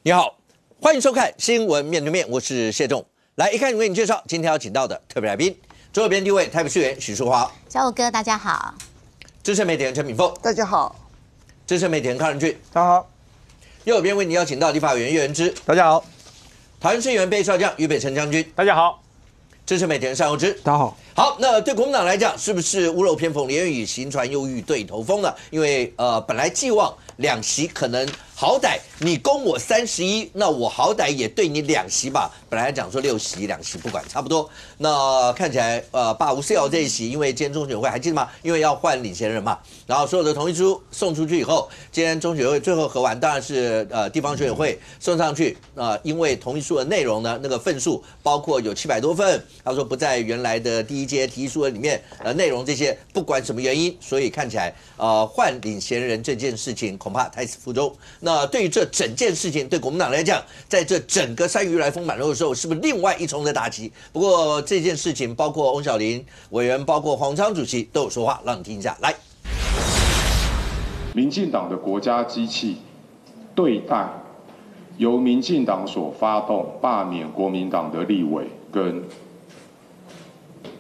你好，欢迎收看《新闻面对面》，我是谢仲。来，一看为你介绍今天要请到的特别来宾，中右边第一位台北市议员许淑华，小五哥大家好，资深媒体人陈敏凤，大家好，资深媒体人康仁俊，大家好，右边为你邀请到立法委员叶元之，大家好，桃园市议员备少将于北辰将军，大家好，资深媒体人单佑之，大家好。好，那对国民党来讲，是不是屋漏偏逢连夜雨，行船又遇对头风呢？因为本来寄望两席，可能好歹你攻我31，那我好歹也对你2席吧。本来讲说6席2席不管差不多，那看起来把吴思瑶这一席，因为今天中选会还记得吗？因为要换领衔人嘛，然后所有的同意书送出去以后，今天中选会最后核完，当然是地方选委会送上去，因为同意书的内容呢，那个份数包括有700多份，他说不在原来的第一阶提议书的里面，内容这些不管什么原因，所以看起来换领衔人这件事情恐怕胎死腹中。那对于这整件事情，对国民党来讲，在这整个3月来风满楼的时候，是不是另外一重的打击？不过这件事情，包括翁小玲委员，包括黄昌主席都有说话，让你听一下。来，民进党的国家机器对待由民进党所发动罢免国民党的立委，跟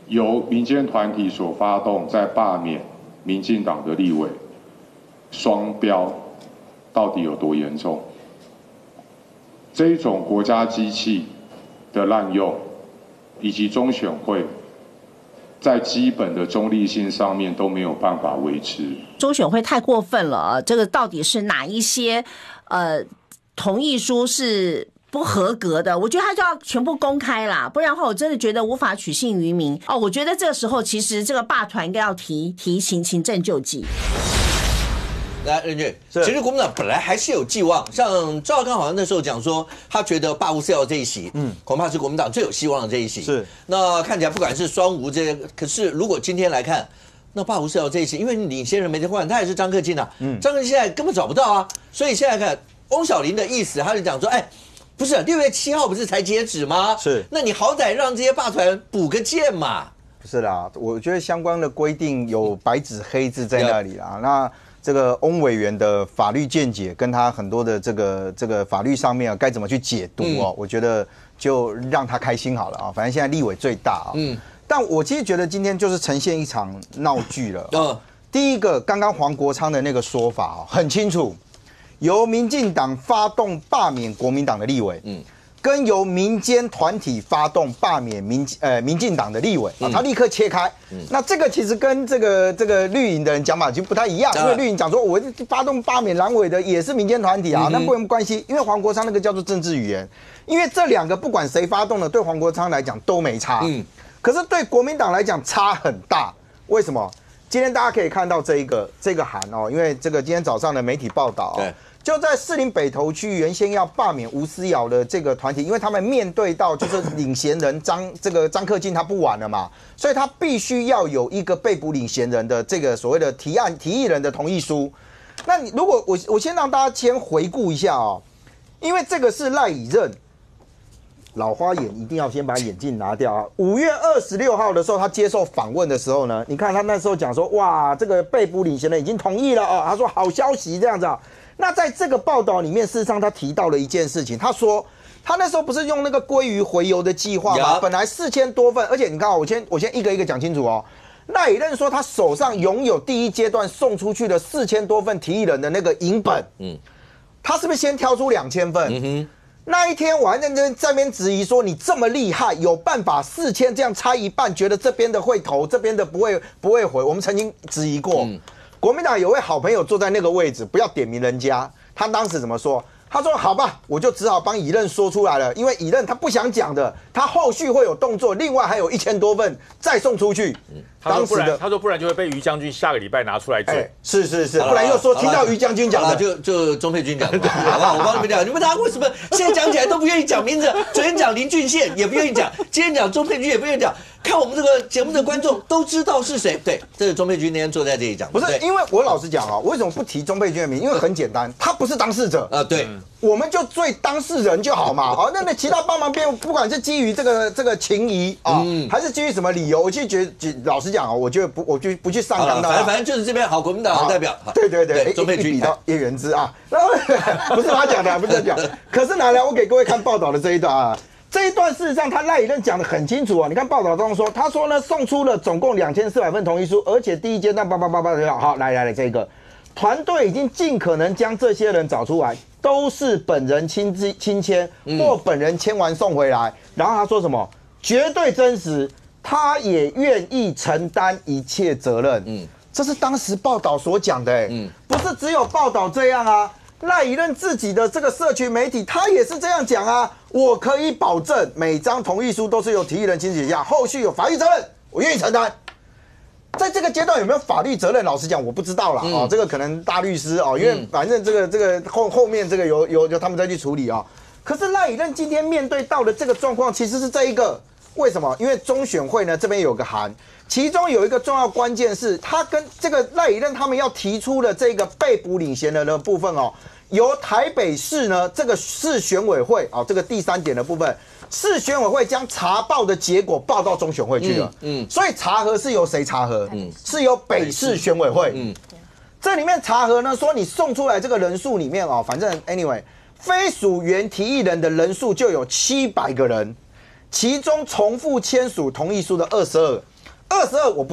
由民间团体所发动在罢免民进党的立委，双标到底有多严重？这一种国家机器的滥用，以及中选会在基本的中立性上面都没有办法维持。中选会太过分了，这个到底是哪一些同意书是不合格的？我觉得他就要全部公开啦，不然的话我真的觉得无法取信于民哦。我觉得这个时候其实这个罢团应该要提行政救济。来，任俊，其实国民党本来还是有寄望，像赵少康好像那时候讲说，他觉得罢吴思瑶这一席，恐怕是国民党最有希望的这一席。是，那看起来不管是双吴这些，可是如果今天来看，那罢吴思瑶这一席，因为领先人没得换，他也是张克进啊，张克进现在根本找不到啊，所以现在看翁小玲的意思，他就讲说，哎，不是6月7号不是才截止吗？是，那你好歹让这些罢团补个件嘛。不是啦，我觉得相关的规定有白纸黑字在那里啦。那这个翁委员的法律见解跟他很多的这个法律上面该怎么去解读哦，我觉得就让他开心好了啊。反正现在立委最大啊。但我其实觉得今天就是呈现一场闹剧了。第一个，刚刚黄国昌的那个说法很清楚，由民进党发动罢免国民党的立委，跟由民间团体发动罢免民进党的立委他立刻切开。那这个其实跟这个绿营的人讲法就不太一样，因为绿营讲说我发动罢免蓝委的也是民间团体啊，那不没关系，因为黄国昌那个叫做政治语言，因为这两个不管谁发动的，对黄国昌来讲都没差，可是对国民党来讲差很大。为什么？今天大家可以看到这个函哦，因为这个今天早上的媒体报道就在士林北投区原先要罢免吴思瑶的这个团体，因为他们面对到就是领衔人张克进他不玩了嘛，所以他必须要有一个被捕领衔人的这个所谓的提议人的同意书。那你如果我先让大家先回顾一下哦，因为这个是赖以任。老花眼一定要先把眼镜拿掉啊！5月26号的时候，他接受访问的时候呢，你看他那时候讲说，哇，这个被捕领衔人已经同意了啊，他说好消息这样子啊。那在这个报道里面，事实上他提到了一件事情，他说他那时候不是用那个鲑鱼回游的计划吗？本来4000多份，而且你看我先一个一个讲清楚哦。赖以任说他手上拥有第一阶段送出去的4000多份提议人的那个影本，他是不是先挑出2000份？那一天我还在那边质疑说，你这么厉害，有办法4000这样拆一半，觉得这边的会投，这边的不会回。我们曾经质疑过，国民党有位好朋友坐在那个位置，不要点名人家，他当时怎么说？他说：“好吧，我就只好帮以任说出来了，因为以任他不想讲的，他后续会有动作，另外还有1000多份再送出去。”他说不然就会被于将军下个礼拜拿出来追。是，不然又说听到于将军讲的，就钟佩君讲的，好不好？我帮你们讲，你们大家为什么现在讲起来都不愿意讲名字？昨天讲林俊宪也不愿意讲，今天讲钟佩君也不愿意讲。看我们这个节目的观众都知道是谁。对，这是钟佩君那天坐在这里讲的。不是，因为我老实讲啊，为什么不提钟佩君的名？因为很简单，他不是当事者对，我们就追当事人就好嘛。好，那其他帮忙辩护，不管是基于这个情谊啊，还是基于什么理由，我就觉得老实讲啊，我觉得我就不去上纲的。反正就是这边好，国民党代表。对，钟佩君比到叶元之啊，然后不是他讲的，不是他讲。可是拿来我给各位看报道的这一段啊。这一段事实上，他赖以任讲得很清楚啊！你看报道中说，他说呢，送出了总共2400份同意书，而且第一阶段888好，来这个团队已经尽可能将这些人找出来，都是本人亲签或本人签完送回来。然后他说什么？绝对真实，他也愿意承担一切责任。这是当时报道所讲的，不是只有报道这样啊。赖以任自己的这个社群媒体，他也是这样讲啊。我可以保证，每张同意书都是由提议人亲自写下，后续有法律责任，我愿意承担。在这个阶段有没有法律责任？老实讲，我不知道啦。这个可能大律师哦，因为反正这个后面这个由他们再去处理啊。可是赖以任今天面对到的这个状况，其实是这一个。为什么？因为中选会呢这边有个函，其中有一个重要关键是，他跟这个赖以任他们要提出的这个被捕领衔人的部分哦，由台北市呢这个市选委会这个第3点的部分，市选委会将查报的结果报到中选会去了。所以查核是由谁查核？是由北市选委会。这里面查核呢说你送出来这个人数里面反正 anyway， 非属原提议人的人数就有700个人。其中重复签署同意书的22，我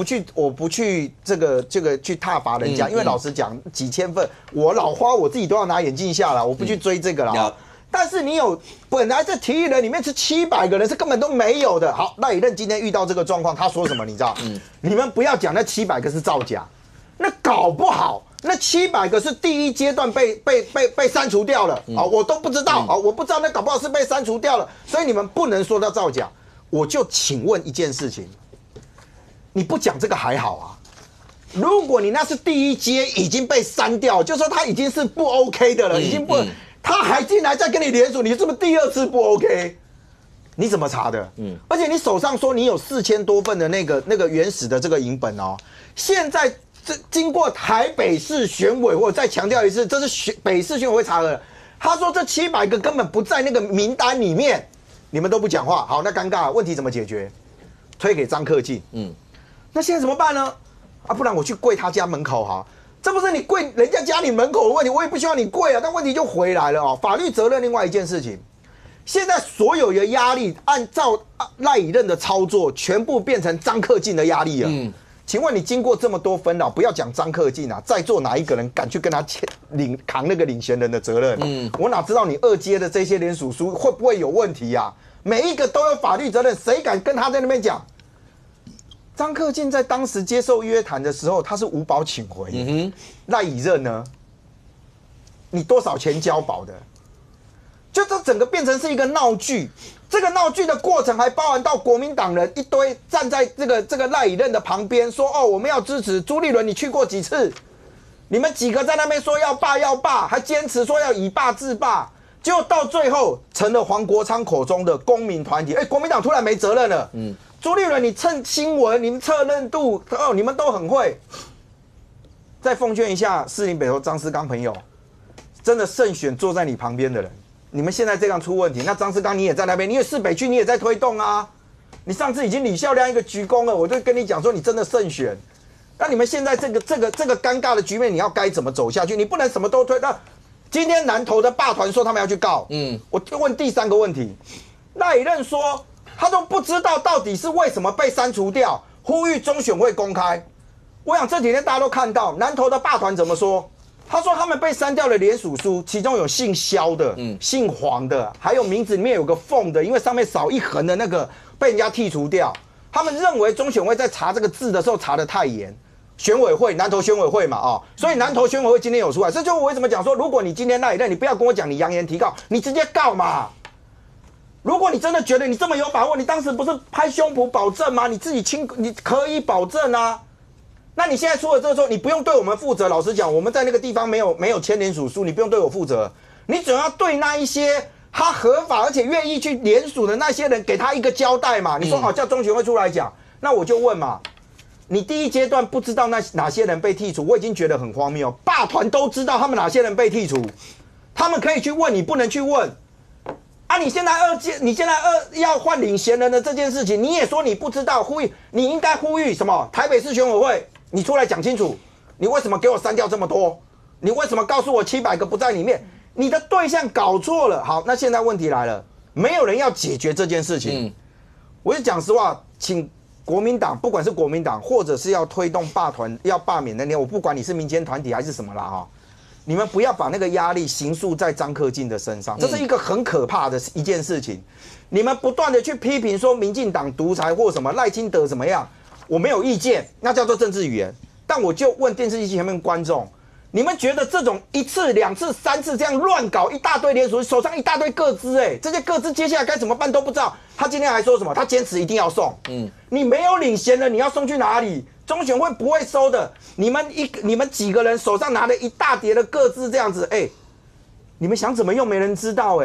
不去这个去挞伐人家，因为老实讲几千份，我老花我自己都要拿眼镜下了，我不去追这个了。但是你有本来这提议人里面是700个人是根本都没有的。好，赖以任今天遇到这个状况，他说什么你知道？你们不要讲那700个是造假，那搞不好。那700个是第一阶段被删除掉了我都不知道我不知道那搞不好是被删除掉了，所以你们不能说它造假。我就请问一件事情，你不讲这个还好啊，如果你那是第一阶已经被删掉，就说他已经是不 OK 的了，已经不，他还进来再跟你联署，你是不是第2次不 OK？ 你怎么查的？而且你手上说你有4000多份的那个原始的这个影本现在。经过台北市选委会，再强调一次，这是北市选委会查的。他说这700个根本不在那个名单里面，你们都不讲话，好，那尴尬，问题怎么解决？推给张克进。那现在怎么办呢？不然我去跪他家门口哈，这不是你跪人家家里门口的问题，我也不希望你跪啊。但问题就回来了法律责任另外一件事情，现在所有的压力按照赖以任的操作，全部变成张克进的压力了。请问你经过这么多纷扰，不要讲张克进在座哪一个人敢去跟他扛那个领衔人的责任？我哪知道你2阶的这些联署书会不会有问题啊？每一个都有法律责任，谁敢跟他在那边讲？张克进在当时接受约谈的时候，他是无保请回。赖以任呢？你多少钱交保的？就这整个变成是一个闹剧。这个闹剧的过程还包含到国民党人一堆站在这个赖以任的旁边说我们要支持朱立伦，你去过几次？你们几个在那边说要罢，还坚持说要以罢制罢，结果到最后成了黄国昌口中的公民团体。国民党突然没责任了。朱立伦你蹭新闻，你们测认度你们都很会。再奉劝一下士林北投张思刚朋友，真的慎选坐在你旁边的人。你们现在这样出问题，那张思刚你也在那边，你也市北区你也在推动啊。你上次已经李孝亮一个鞠躬了，我就跟你讲说你真的慎选。那你们现在这个尴尬的局面，你要该怎么走下去？你不能什么都推。那今天南投的霸团说他们要去告，我就问第3个问题，赖以任说他都不知道到底是为什么被删除掉，呼吁中选会公开。我想这几天大家都看到南投的霸团怎么说。他说他们被删掉的联署书，其中有姓萧的、姓黄的，还有名字里面有个凤的，因为上面少一横的那个被人家剔除掉。他们认为中选会在查这个字的时候查得太严，选委会南投选委会嘛所以南投选委会今天有出来。这就是我为什么讲说，如果你今天赖以任，你不要跟我讲你扬言提告，你直接告嘛。如果你真的觉得你这么有把握，你当时不是拍胸脯保证吗？你自己你可以保证啊。那你现在出了这个时候，你不用对我们负责。老实讲，我们在那个地方没有签联署书，你不用对我负责。你只要对那一些他合法而且愿意去联署的那些人，给他一个交代嘛。你说叫中选会出来讲，那我就问嘛，你第一阶段不知道哪些人被剔除，我已经觉得很荒谬。霸团都知道他们哪些人被剔除，他们可以去问，你不能去问。啊，你现在要换领衔人的这件事情，你也说你不知道，你应该呼吁什么？台北市选委会，你出来讲清楚，你为什么给我删掉这么多？你为什么告诉我700个不在里面？你的对象搞错了。好，那现在问题来了，没有人要解决这件事情。我就讲实话，请国民党，不管是国民党，或者是要推动罢团、要罢免的，我不管你是民间团体还是什么啦哈。你们不要把那个压力形塑在张克进的身上，这是一个很可怕的一件事情。你们不断的去批评说民进党独裁或什么赖清德怎么样，我没有意见，那叫做政治语言。但我就问电视机前面观众，你们觉得这种1次、2次、3次这样乱搞一大堆联署，手上一大堆个资，这些个资接下来该怎么办都不知道。他今天还说什么？他坚持一定要送。你没有领衔了，你要送去哪里？中选会不会收的。你们几个人手上拿了一大叠的个资这样子，你们想怎么用没人知道。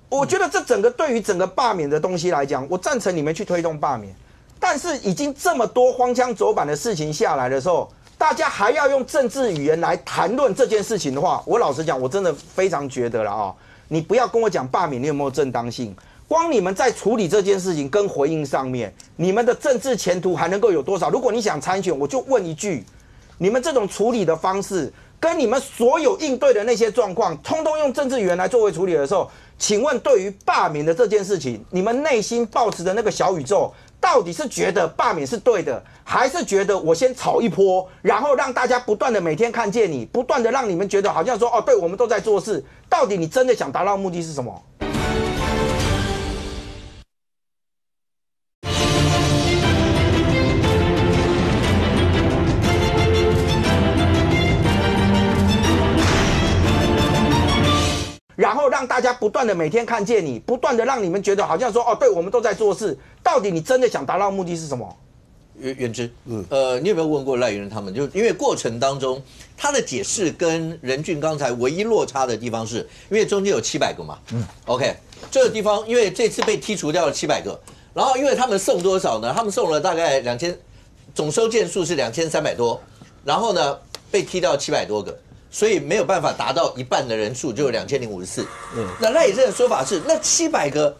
我觉得这整个对于整个罢免的东西来讲，我赞成你们去推动罢免，但是已经这么多荒腔走板的事情下来的时候，大家还要用政治语言来谈论这件事情的话，我老实讲，我真的非常觉得了你不要跟我讲罢免你有没有正当性。光你们在处理这件事情跟回应上面，你们的政治前途还能够有多少？如果你想参选，我就问一句，你们这种处理的方式，跟你们所有应对的那些状况，通通用政治语言来作为处理的时候，请问对于罢免的这件事情，你们内心抱持的那个小宇宙，到底是觉得罢免是对的，还是觉得我先炒一波，然后让大家不断的每天看见你，不断的让你们觉得好像说对，我们都在做事，到底你真的想达到的目的是什么？然后让大家不断的每天看见你，不断的让你们觉得好像说对，我们都在做事，到底你真的想达到的目的是什么？元之，你有没有问过赖元他们？就因为过程当中，他的解释跟任俊刚才唯一落差的地方是，因为中间有700个嘛，OK， 这个地方因为这次被剔除掉了700个，然后因为他们送多少呢？他们送了大概2000，总收件数是2300多，然后呢被踢掉700多个。所以没有办法达到一半的人数，就有2054。那赖以正的说法是，那700个，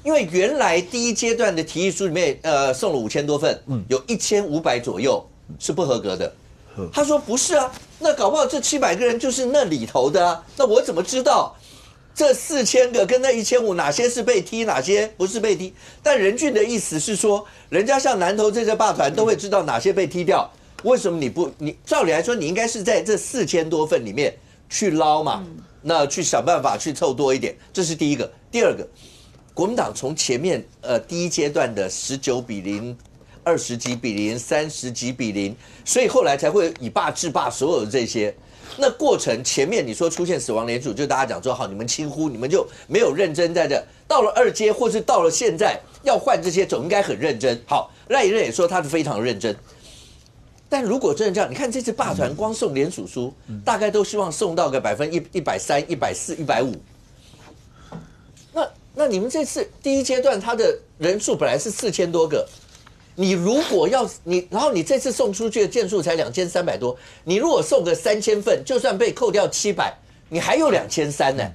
因为原来第一阶段的提议书里面，送了5000多份，有1500左右是不合格的。他说不是啊，那搞不好这700个人就是那里头的啊，那我怎么知道这4000个跟那1500哪些是被踢，哪些不是被踢？但任俊的意思是说，人家像南投这些罢团都会知道哪些被踢掉。为什么你照理来说，你应该是在这4000多份里面去捞嘛？那去想办法去凑多一点，这是第一个。第二个，国民党从前面第一阶段的19比0、20几比0、30几比0，所以后来才会以罢制罢所有的这些。那过程前面你说出现死亡连署，就大家讲说好，你们轻忽，你们就没有认真在这。到了2阶或是到了现在要换这些，总应该很认真。好，赖以任也说他是非常认真。但如果真的这样，你看这次罢团光送联署书，大概都希望送到个130%、140%、150%。那你们这次第一阶段，他的人数本来是4000多个，你如果然后你这次送出去的件数才2300多，你如果送个3000份，就算被扣掉700，你还有2300呢，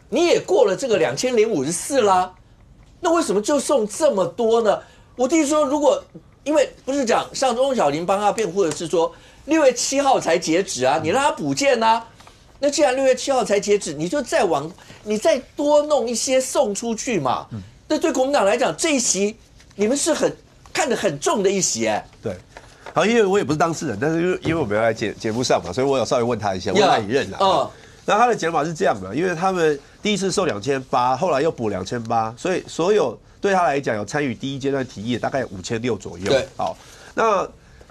你也过了这个2054啦。那为什么就送这么多呢？我弟说，因为不是讲上周翁小玲帮他辩护的是说6月7号才截止啊，你让他补件啊。那既然6月7号才截止，你就你再多弄一些送出去嘛。那对国民党来讲，这一席你们是看得很重的一席对，好，因为我也不是当事人，但是因为我们要来节目上嘛，所以我有稍微问他一下，问赖以任啦。那他的解法是这样的，因为他们第一次收2800，后来又补2800，所以所有对他来讲有参与第一阶段提议的大概5600左右。对，好，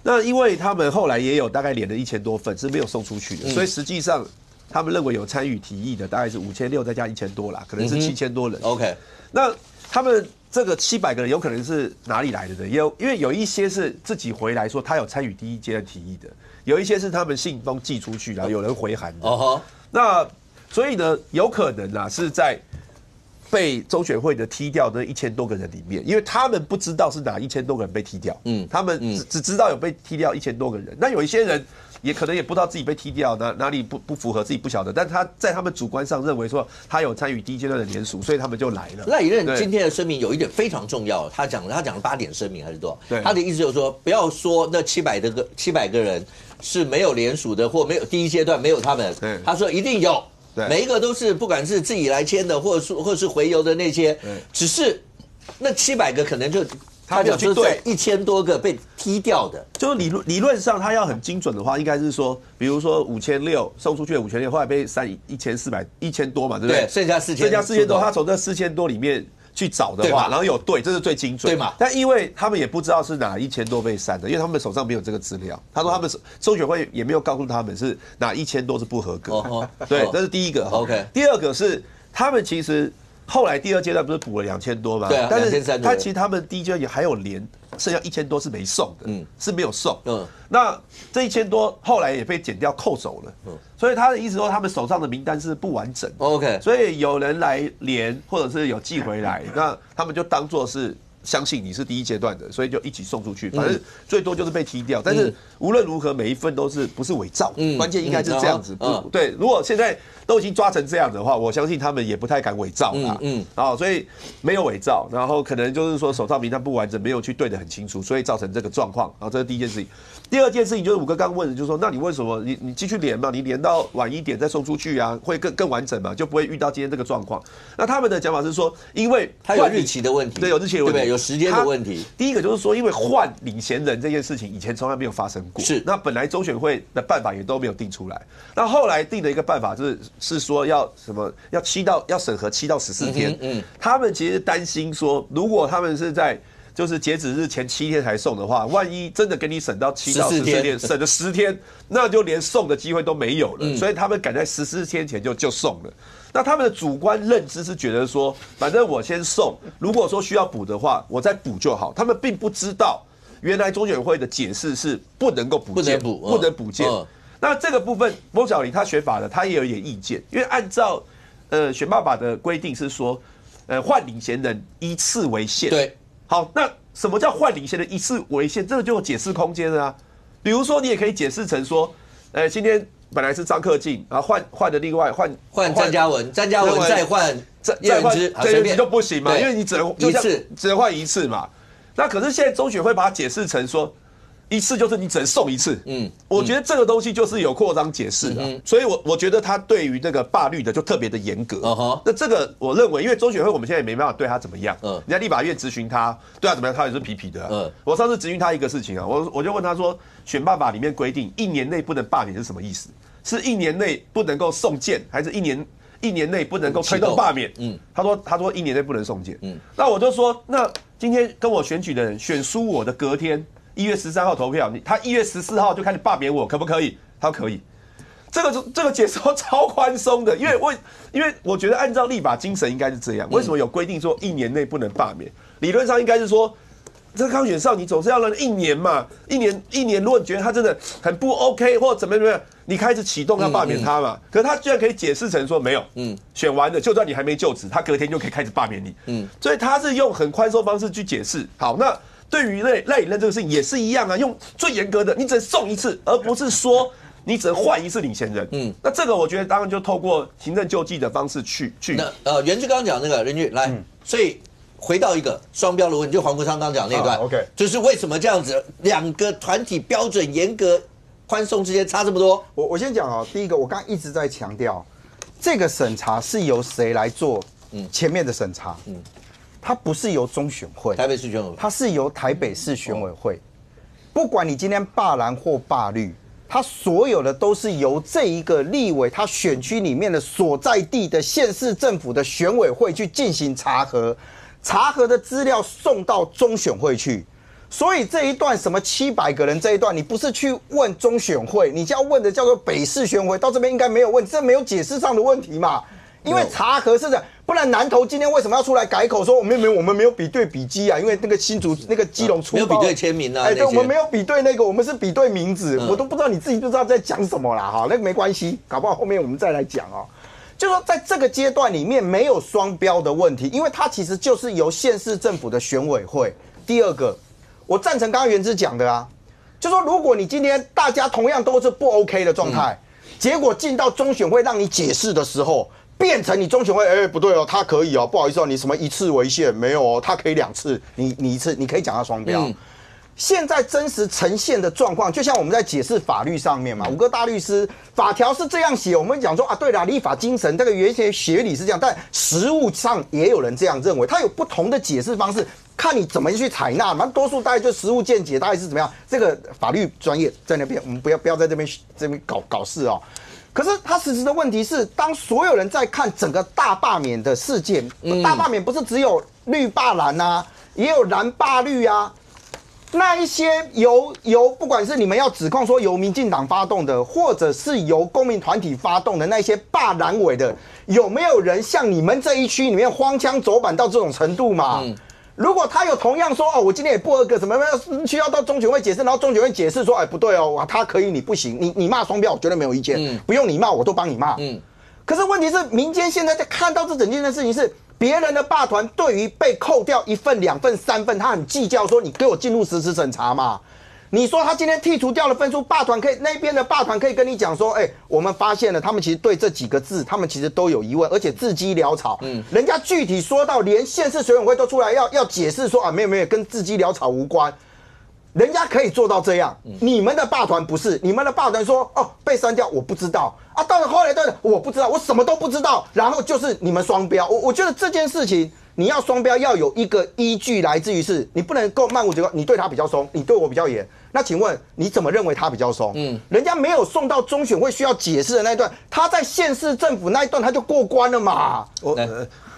那因为他们后来也有大概连了1000多份是没有送出去的，所以实际上他们认为有参与提议的大概是5600再加1000多啦，可能是7000多人。OK， 那他们这个700个人有可能是哪里来的呢？因为有一些是自己回来说他有参与第一阶段提议的，有一些是他们信封寄出去，然后有人回函的。那所以呢，有可能是在被中选会的踢掉的1000多个人里面，因为他们不知道是哪1000多个人被踢掉，他们只知道有被踢掉1000多个人。那有一些人也可能也不知道自己被踢掉，哪里不符合自己不晓得，但他在他们主观上认为说他有参与第一阶段的联署，所以他们就来了。赖以任今天的声明有一点非常重要，他讲了8点声明还是多少？对，他的意思就是说，不要说那700个人是没有联署的，或没有第一阶段没有他们，他说一定有。每一个都是，不管是自己来签的，或是回邮的那些，只是那700个可能就他讲说在1000多个被踢掉的，就是理论上他要很精准的话，应该是说，比如说5600送出去的5600，后来被删1400多嘛，对不对？剩下4000多，他从这4000多里面去找的话，然后有对，这是最精准，对嘛？但因为他们也不知道是哪1000多被删的，因为他们手上没有这个资料。他说他们中选会也没有告诉他们是哪1000多是不合格的。对，这是第一个。OK， 第二个是他们其实后来第二阶段不是补了2000多吗？对啊，但是他其实他们第一阶段也还有连剩下1000多是没送的，是没有送。那这1000多后来也被检调扣走了。所以他的意思说，他们手上的名单是不完整。OK， 所以有人来连，或者是有寄回来，那他们就当作是相信你是第一阶段的，所以就一起送出去。反正最多就是被踢掉，但是无论如何每一份都不是伪造，关键应该是这样子。对，如果现在都已经抓成这样的话，我相信他们也不太敢伪造啦。所以没有伪造，然后可能就是说手上名单不完整，没有去对得很清楚，所以造成这个状况。这是第一件事情。第二件事情就是武哥刚问的，就是说，那你为什么你继续连嘛？你连到晚一点再送出去啊，会更完整嘛，就不会遇到今天这个状况。那他们的讲法是说，因为他有日期的问题，对，有日期的问题，对，有时间的问题。第一个就是说，因为换领衔人这件事情以前从来没有发生过，是。那本来中选会的办法也都没有定出来，那后来定的一个办法是说要什么？要审核7到14天。他们其实担心说，如果他们是在就是截止日前7天才送的话，万一真的给你审到7到14天，审了10天，那就连送的机会都没有了。所以他们赶在14天前就送了。那他们的主观认知是觉得说，反正我先送，如果说需要补的话，我再补就好。他们并不知道，原来中选会的解释是不能够补件，不能补件。那这个部分，翁小黎他学法的，他也有一点意见，因为按照选办法的规定是说，换领衔人依次为限。对。好，那什么叫换领衔人一次为限？这个就有解释空间了啊。比如说，你也可以解释成说，今天本来是张克敬，然后换的另外换詹嘉文再换叶元之，这你就不行嘛，因为你只能换一次嘛。那可是现在中选会把它解释成说，一次就是你只能送一次。我觉得这个东西就是有扩张解释的，所以我觉得他对于那个罢律的就特别的严格。那这个我认为，因为中选会我们现在也没办法对他怎么样。人家立法院质询他，对他怎么样，他也是皮皮的。我上次质询他一个事情啊，我就问他说，选办法里面规定1年内不能罢免是什么意思？是1年内不能够送件，还是一年内不能够推动罢免？他说1年内不能送件。那我就说，那今天跟我选举的人选输我的隔天1月13号投票，他1月14号就开始罢免我，可不可以？他说可以。这个解说超宽松的，因为我觉得按照立法精神应该是这样。为什么有规定说1年内不能罢免？理论上应该是说，这刚选上你总是要让1年嘛，一年，如果你觉得他真的很不 OK 或怎么样，你开始启动要罢免他嘛。可是他居然可以解释成说没有，选完了，就算你还没就职，他隔天就可以开始罢免你。所以他是用很宽松方式去解释。好，那对于赖以任这个事情也是一样啊，用最严格的，你只能送一次，而不是说你只能换一次领衔人。那这个我觉得当然就透过行政救济的方式去。那元志刚刚讲那个任俊来，所以回到一个双标的问题，就黄国昌刚讲那段，OK， 就是为什么这样子两个团体标准严格宽松之间差这么多？我先讲啊，第一个我刚刚一直在强调，这个审查是由谁来做前面的审查？它不是由中选会，台北市选委会，它是由台北市选委会。不管你今天罢蓝或罢绿，它所有的都是由这一个立委他选区里面的所在地的县市政府的选委会去进行查核，查核的资料送到中选会去。所以这一段什么700个人这一段，你不是去问中选会，你就要问的叫做北市选委会，到这边应该没有问题，这没有解释上的问题嘛。因为查核是的，不然南投今天为什么要出来改口说我们没有比对笔迹啊？因为那个新竹那个基隆出没有比对签名啊，对，我们没有比对那个，我们是比对名字，我都不知道你自己不知道在讲什么啦哈，那个没关系，搞不好后面我们再来讲哦。就说在这个阶段里面没有双标的问题，因为它其实就是由县市政府的选委会。第二个，我赞成刚刚元之讲的啊，就说如果你今天大家同样都是不 OK 的状态，结果进到中选会让你解释的时候，变成你中选会，不对哦，他可以哦，不好意思哦，你什么一次为限没有哦，他可以2次，你一次你可以讲到双标。现在真实呈现的状况，就像我们在解释法律上面嘛，五个大律师法条是这样写，我们讲说啊，对啦，立法精神这个有一些学理是这样，但实务上也有人这样认为，他有不同的解释方式，看你怎么去采纳嘛。多数大概就实务见解，大概是怎么样？这个法律专业在那边，我们不要在这边搞事哦。可是他实质的问题是，当所有人在看整个大罢免的事件，大罢免不是只有绿罢蓝啊，也有蓝罢绿啊。那一些由不管是你们要指控说由民进党发动的，或者是由公民团体发动的那些罢蓝委的，有没有人像你们这一区里面荒腔走板到这种程度嘛？如果他有同样说我今天也不合格，什么需要到中选会解释，然后中选会解释说不对哦，他可以你不行，你骂双标我绝对没有意见，不用你骂我都帮你骂。可是问题是民间现在在看到这整件事情是。别人的罢团对于被扣掉1份、2份、3份，他很计较，说你给我进入实时审查嘛。你说他今天剔除掉了分数，罢团可以那边的罢团可以跟你讲说，我们发现了他们其实对这几个字，他们其实都有疑问，而且字迹潦草。人家具体说到连县市选委会都出来要解释说没有跟字迹潦草无关。人家可以做到这样，你们的罢团不是，你们的罢团说被删掉，我不知道啊，到了后来我不知道，我什么都不知道，然后就是你们双标。我觉得这件事情你要双标要有一个依据，来自于是你不能够漫无目的，你对他比较松，你对我比较严。那请问你怎么认为他比较松？人家没有送到中选会需要解释的那一段，他在县市政府那一段他就过关了嘛。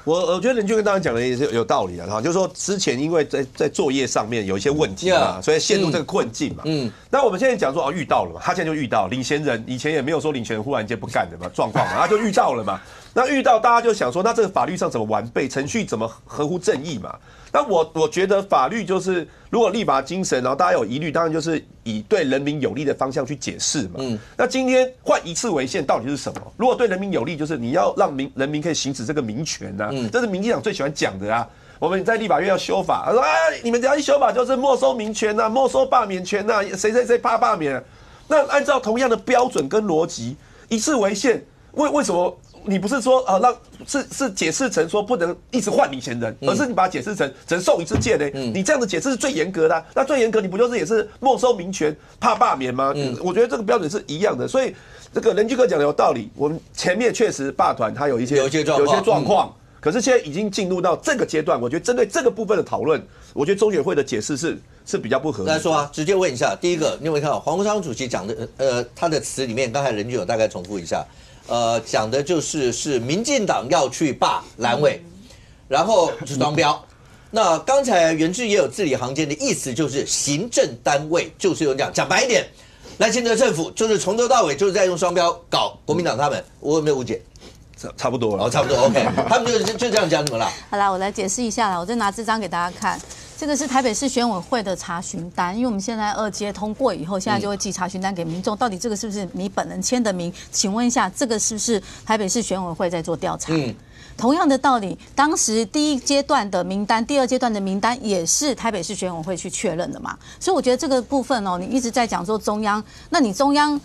我觉得任俊跟刚刚讲的也是有道理的哈，就是说之前因为在作业上面有一些问题嘛，所以陷入这个困境嘛。那我们现在讲说遇到了嘛，他现在就遇到领衔人，以前也没有说领衔人忽然间不干的嘛状况嘛，他就遇到了嘛。那遇到大家就想说，那这个法律上怎么完备，程序怎么合乎正义嘛？那我觉得法律就是如果立法精神，然后大家有疑虑，当然就是以对人民有利的方向去解释嘛。那今天换一次为限到底是什么？如果对人民有利，就是你要让人民可以行使这个民权啊，这是民进党最喜欢讲的啊。我们在立法院要修法，他说你们只要一修法就是没收民权啊，没收罢免权啊，谁怕罢免啊？那按照同样的标准跟逻辑，一次为限，为什么？你不是说是解释成说不能一直换领衔人，而是你把它解释成只能送一次届呢？你这样的解释是最严格的那最严格你不就是也是没收民权怕罢免吗？我觉得这个标准是一样的，所以这个任俊哥讲的有道理。我们前面确实罢团它有一些状况，可是现在已经进入到这个阶段，我觉得针对这个部分的讨论，我觉得中选会的解释是比较不合理。来说啊，直接问一下，第一个，你有没有看到黄国昌主席讲的他的词里面，刚才任俊有大概重复一下。讲的是民进党要去罢蓝委，然后是双标。那刚才元智也有字里行间的意思，就是行政单位就是用这样讲白一点，赖清德政府就是从头到尾就是在用双标搞国民党他们，我有没有误解？差不多了，差不多 OK， 他们就这样讲什么了？好啦，我来解释一下啦，我再拿这张给大家看。这个是台北市选委会的查询单，因为我们现在2阶通过以后，现在就会寄查询单给民众，到底这个是不是你本人签的名？请问一下，这个是不是台北市选委会在做调查？同样的道理，当时第1阶段的名单、第2阶段的名单也是台北市选委会去确认的嘛，所以我觉得这个部分你一直在讲说中央，那你中央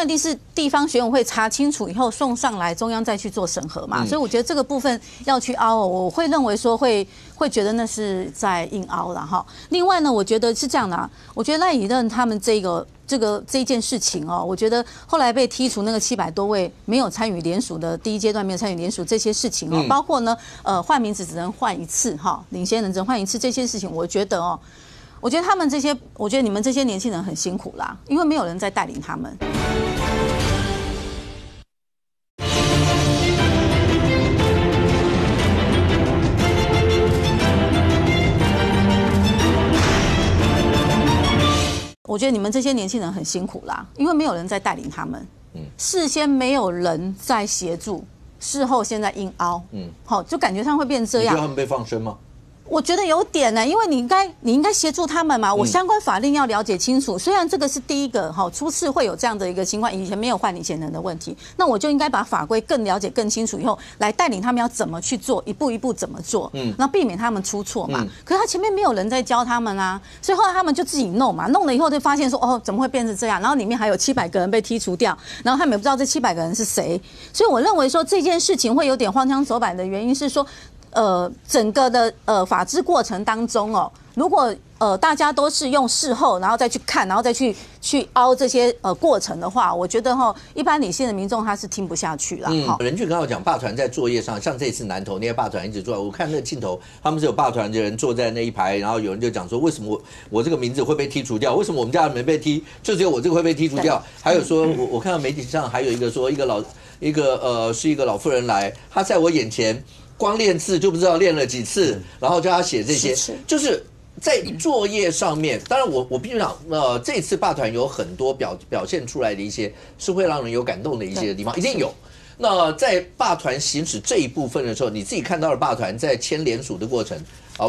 一定是地方选委会查清楚以后送上来，中央再去做审核嘛。所以我觉得这个部分要去凹我会认为说会觉得那是在硬凹了哈。另外呢，我觉得是这样的啊，我觉得赖以任他们这一件事情我觉得后来被剔除那个700多位没有参与联署的第1阶段没有参与联署这些事情包括呢换名字只能换一次哈，领先人只能换一次这些事情，我觉得他们这些，我觉得你们这些年轻人很辛苦啦，因为没有人在带领他们。我觉得你们这些年轻人很辛苦啦，因为没有人在带领他们。事先没有人在协助，事后现在硬凹。好，就感觉上会变成这样。你觉得他们被放生吗？我觉得有点呢，因为你应该协助他们嘛。我相关法令要了解清楚。虽然这个是第一个初次会有这样的一个情况，以前没有换领衔人的问题，那我就应该把法规更了解更清楚以后，来带领他们要怎么去做，一步一步怎么做，那避免他们出错嘛。可是他前面没有人在教他们啊，所以后来他们就自己弄嘛，弄了以后就发现说怎么会变成这样？然后里面还有700个人被剔除掉，然后他们也不知道这700个人是谁。所以我认为说这件事情会有点荒腔走板的原因是说。整个的法制过程当中如果大家都是用事后，然后再去看，然后再去凹这些过程的话，我觉得一般理性的民众他是听不下去了。任俊刚刚讲，霸团在作业上，像这次南投那些霸团一直做，我看那个镜头，他们是有霸团的人坐在那一排，然后有人就讲说，为什么我这个名字会被剔除掉？为什么我们家人没被踢，就只有我这个会被剔除掉？还有说，我看到媒体上还有一个说，是一个老妇人来，她在我眼前。光练字就不知道练了几次，然后叫他写这些，就是在作业上面。当然我必须讲，这次霸团有很多表现出来的一些是会让人有感动的一些地方，一定有。那在霸团行使这一部分的时候，你自己看到了霸团在签联署的过程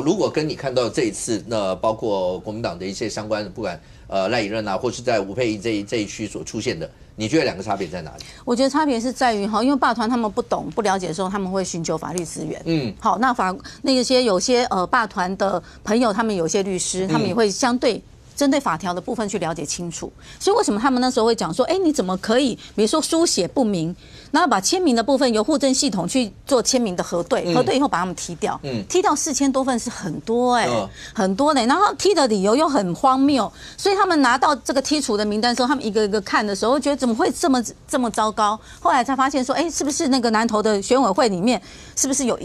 如果跟你看到这一次，那包括国民党的一些相关的，不管赖以任啊，或是在吴佩仪这一区所出现的。你觉得两个差别在哪里？我觉得差别是在于因为霸团他们不懂不了解的时候，他们会寻求法律资源。好，那有些霸团的朋友，他们有些律师，他们也会相对。针对法条的部分去了解清楚，所以为什么他们那时候会讲说，你怎么可以，比如说书写不明，然后把签名的部分由户政系统去做签名的核对，核对以后把他们踢掉，踢掉4000多份是很多很多然后踢的理由又很荒谬，所以他们拿到这个剔除的名单的时候，他们一个一个看的时候，觉得怎么会这么糟糕？后来才发现说，是不是那个南投的选委会里面是不是有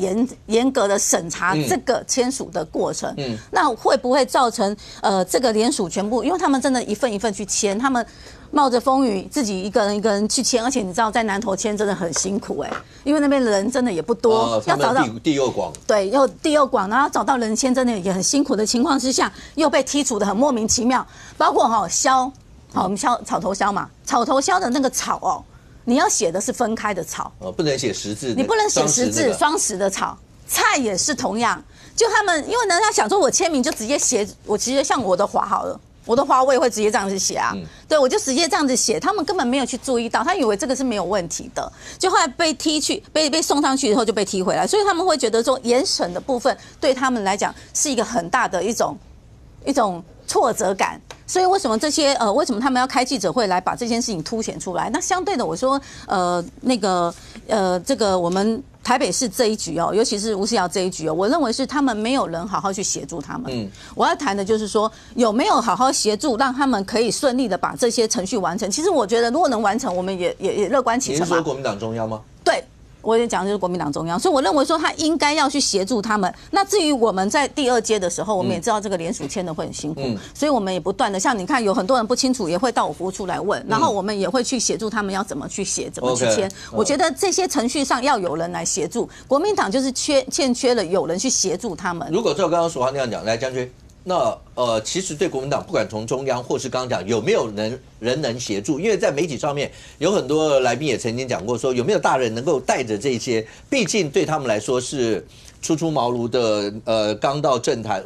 严格的审查这个签署的过程？那会不会造成这个联署？全部，因为他们真的一份一份去签，他们冒着风雨自己一个人去签，而且你知道在南投签真的很辛苦因为那边人真的也不多，要找到地又广，对，又地又广，然后找到人签真的也很辛苦的情况之下，又被剔除的很莫名其妙，包括削，我们草头削嘛，草头削的那个草你要写的是分开的草，不能写实字，你不能写实字，双实的草，菜也是同样。就他们，因为人家想说，我签名就直接写，我直接像我的华好了，我的华我也会直接这样子写啊，对，我就直接这样子写，他们根本没有去注意到，他以为这个是没有问题的，就后来被踢去，被送上去以后就被踢回来，所以他们会觉得说，严审的部分对他们来讲是一个很大的一种挫折感。所以为什么为什么他们要开记者会来把这件事情凸显出来？那相对的，我说这个我们台北市这一局尤其是吴思瑶这一局我认为是他们没有人好好去协助他们。我要谈的就是说有没有好好协助，让他们可以顺利的把这些程序完成。其实我觉得如果能完成，我们也乐观其成嘛。你是说国民党中央吗？对。我也讲的就是国民党中央，所以我认为说他应该要去协助他们。那至于我们在第2阶的时候，我们也知道这个联署签的会很辛苦，所以我们也不断的像你看，有很多人不清楚，也会到我服务处来问，然后我们也会去协助他们要怎么去写，怎么去签。我觉得这些程序上要有人来协助，国民党就是欠缺了有人去协助他们。如果照刚刚淑华那样讲，来将军。那其实对国民党，不管从中央或是刚刚讲有没有人能协助，因为在媒体上面有很多来宾也曾经讲过，说有没有大人能够带着这些，毕竟对他们来说是初茅庐的，刚到政坛，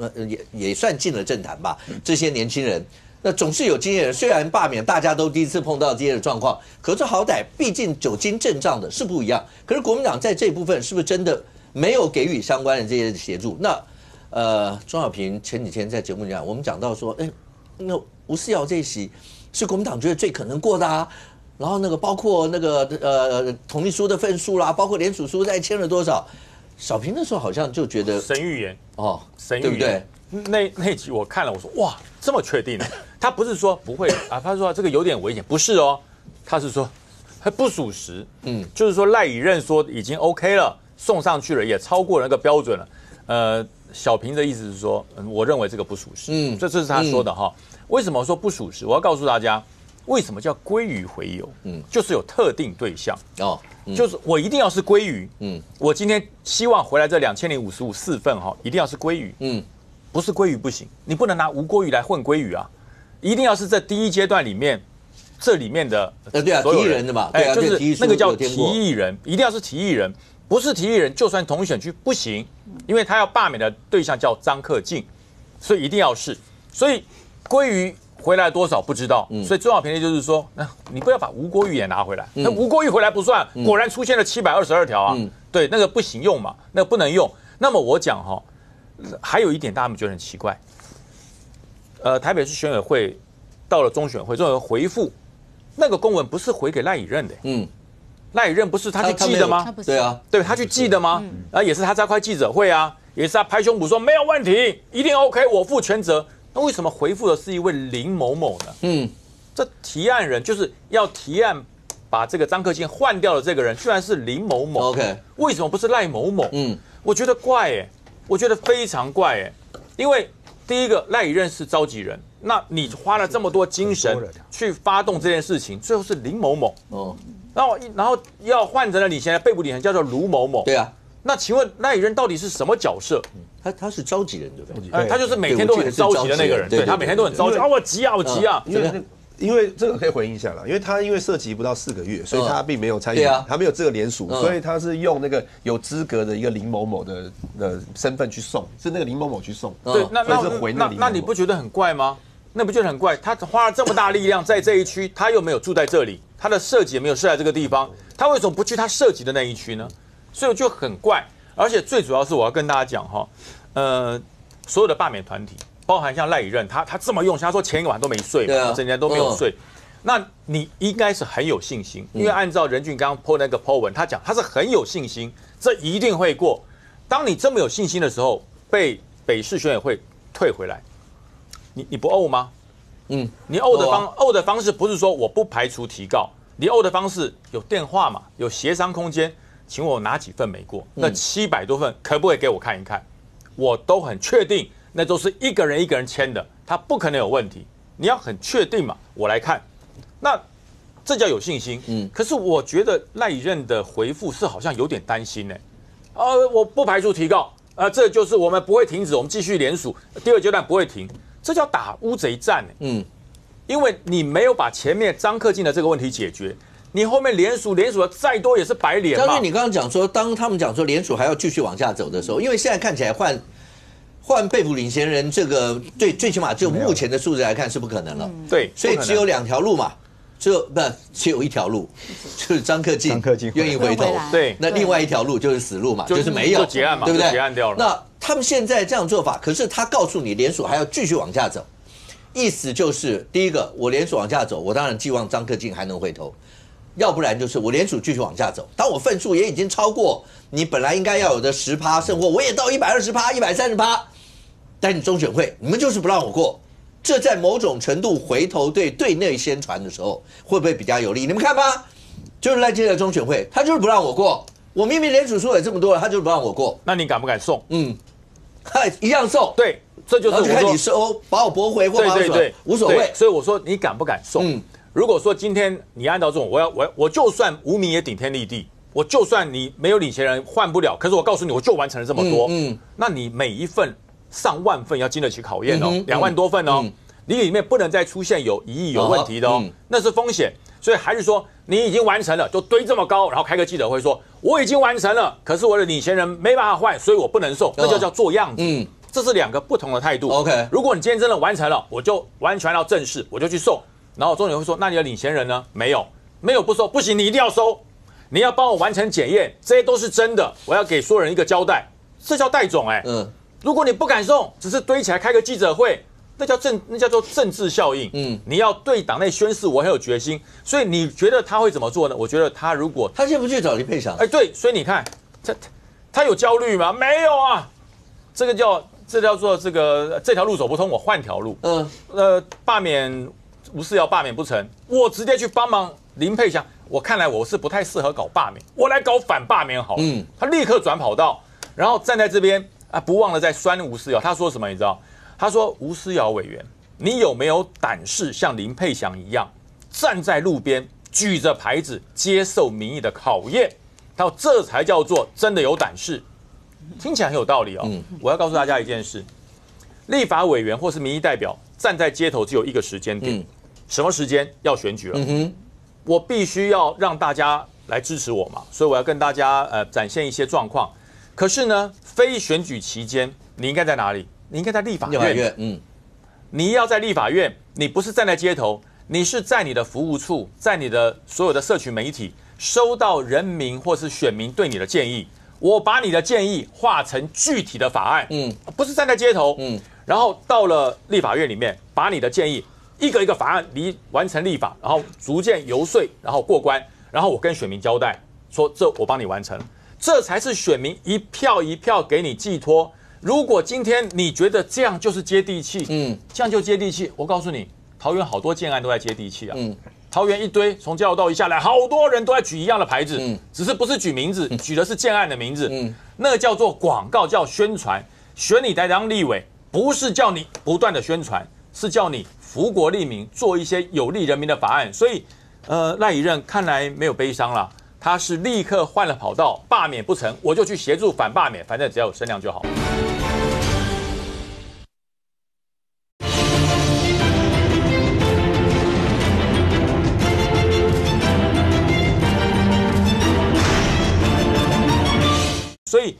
也算进了政坛吧，这些年轻人。那总是有经验人，虽然罢免大家都第一次碰到这些的状况，可是好歹毕竟久经阵仗的是不一样。可是国民党在这一部分是不是真的没有给予相关的这些协助？那庄小平前几天在节目里讲，我们讲到说，那吴思瑶这一席是国民党觉得最可能过的啊，然后那个包括那个同意书的份数啦，包括联署书再签了多少，小平那时候好像就觉得神预言神预言，对不对？那集我看了，我说哇，这么确定呢？他不是说不会啊，他说这个有点危险，不是他是说不属实，就是说赖以任说已经 OK 了，送上去了，也超过那个标准了，小平的意思是说，我认为这个不属实，这是他说的为什么说不属实？我要告诉大家，为什么叫鲑鱼回游？就是有特定对象就是我一定要是鲑鱼，我今天希望回来这2055份一定要是鲑鱼，不是鲑鱼不行，你不能拿无锅鱼来混鲑鱼啊，一定要是在第1阶段里面，这里面的对啊，提议人的嘛，就是那个叫提议人，一定要是提议人。不是提议人，就算同一选区不行，因为他要罢免的对象叫张克进，所以一定要是。所以鲑鱼回来多少不知道，所以重要评论就是说，你不要把吴郭瑜也拿回来，那吴郭瑜回来不算，果然出现了722条啊，对，那个不行用嘛，那个不能用。那么我讲哈，还有一点大家们觉得很奇怪，台北市选委会到了中选会，中选会回复那个公文不是回给赖以任的，赖以任不是他去寄的吗？对啊，对，他去寄的吗？也是他在开记者会啊，也是他拍胸脯说没有问题，一定 OK， 我负全责。那为什么回复的是一位林某某呢？这提案人就是要提案把这个张克进换掉的这个人，居然是林某某。OK， 为什么不是赖某某？我觉得怪我觉得非常怪因为第一个赖以任是召集人，那你花了这么多精神去发动这件事情，最后是林某某然后要换成了你现在被捕领人叫做卢某某。对啊，那请问赖以任到底是什么角色？他是召集人对不对？他就是每天都很着急的那个人，对他每天都很着急我急啊，我急啊。因为这个可以回应一下啦，因为他因为涉及不到4个月，所以他并没有参与，他没有这个联署，所以他是用那个有资格的一个林某某的身份去送，是那个林某某去送。对，那你不觉得很怪吗？那不觉得很怪？他花了这么大力量在这一区，他又没有住在这里，他的设计也没有设在这个地方，他为什么不去他设计的那一区呢？所以我就很怪，而且最主要是我要跟大家讲所有的罢免团体。包含像赖以任，他这么用心，他说前一个晚上都没睡嘛，整天都没有睡。那你应该是很有信心，因为按照任俊刚 po 那个 po 文，他讲他是很有信心，这一定会过。当你这么有信心的时候，被北市选委会退回来，你不怄吗？你怄的方式不是说我不排除提告，你怄的方式有电话嘛，有协商空间，请我哪几份没过？那700多份可不可以给我看一看？我都很确定。那都是一个人签的，他不可能有问题。你要很确定嘛，我来看，那这叫有信心。可是我觉得赖以任的回复是好像有点担心我不排除提告，这就是我们不会停止，我们继续联署，第2阶段不会停，这叫打乌贼战因为你没有把前面张克进的这个问题解决，你后面联署的再多也是白脸嘛。将军，你刚刚讲说，当他们讲说联署还要继续往下走的时候，因为现在看起来换被捕领衔人，这个最起码就目前的数字来看是不可能了。对，所以只有2条路嘛，只有1条路，就是张克进愿意回头。对，那另外1条路就是死路嘛，就是没有，就结案嘛，对不对？结案掉了。那他们现在这样做法，可是他告诉你联署还要继续往下走，意思就是第一个，我联署往下走，我当然寄望张克进还能回头。要不然就是我联署继续往下走，当我份数也已经超过你本来应该要有的10%，甚或我也到120%、130%，但你中选会你们就是不让我过，这在某种程度回头对内宣传的时候会不会比较有利？你们看吧，就是赖清德中选会，他就是不让我过，我明明联署数也这么多了，他就是不让我过，那你敢不敢送？一样送。对，这就是我说看你收把我驳回或把我对无所谓。所以我说你敢不敢送？如果说今天你按照这种，我就算无名也顶天立地，我就算你没有领衔人换不了，可是我告诉你，我就完成了这么多。那你每一份上万份要经得起考验2万多份你里面不能再出现有疑义有问题的那是风险。所以还是说你已经完成了，就堆这么高，然后开个记者会说我已经完成了，可是我的领衔人没办法换，所以我不能送，那就叫做样子。这是2个不同的态度。OK， 如果你今天真的完成了，我就完全按照正式，我就去送。然后中选会说，那你的领衔人呢？没有不收，不行，你一定要收，你要帮我完成检验，这些都是真的，我要给所有人一个交代，这叫代种如果你不敢送，只是堆起来开个记者会，那叫做政治效应。你要对党内宣示我很有决心，所以你觉得他会怎么做呢？我觉得他如果他现在不去找林佩祥，对，所以你看他有焦虑吗？没有啊，这叫做这条路走不通，我换条路。罢免吴思瑶罢免不成，我直接去帮忙林佩祥。我看来我是不太适合搞罢免，我来搞反罢免好了。他立刻转跑道，然后站在这边不忘了在酸吴思瑶。他说什么？你知道？他说吴思瑶委员，你有没有胆识像林佩祥一样站在路边举着牌子接受民意的考验？他说这才叫做真的有胆识。听起来很有道理我要告诉大家一件事：立法委员或是民意代表站在街头只有一个时间点。什么时间要选举了？我必须要让大家来支持我嘛，所以我要跟大家展现一些状况。可是呢，非选举期间，你应该在哪里？你应该在立法院。你要在立法院，你不是站在街头，你是在你的服务处，在你的所有的社群媒体，收到人民或是选民对你的建议，我把你的建议化成具体的法案，不是站在街头，然后到了立法院里面，把你的建议一个一个法案完成立法，然后逐渐游说，然后过关，然后我跟选民交代说，这我帮你完成，这才是选民一票一票给你寄托。如果今天你觉得这样就是接地气，这样就接地气，我告诉你，桃园好多建案都在接地气啊。桃园一堆从交流道一下来，好多人都在举一样的牌子，只是不是举名字，举的是建案的名字，那个叫做广告，叫宣传。选你来当立委，不是叫你不断的宣传，是叫你福国利民，做一些有利人民的法案。所以，赖以任看来没有悲伤了，他是立刻换了跑道，罢免不成，我就去协助反罢免，反正只要有声量就好。所以，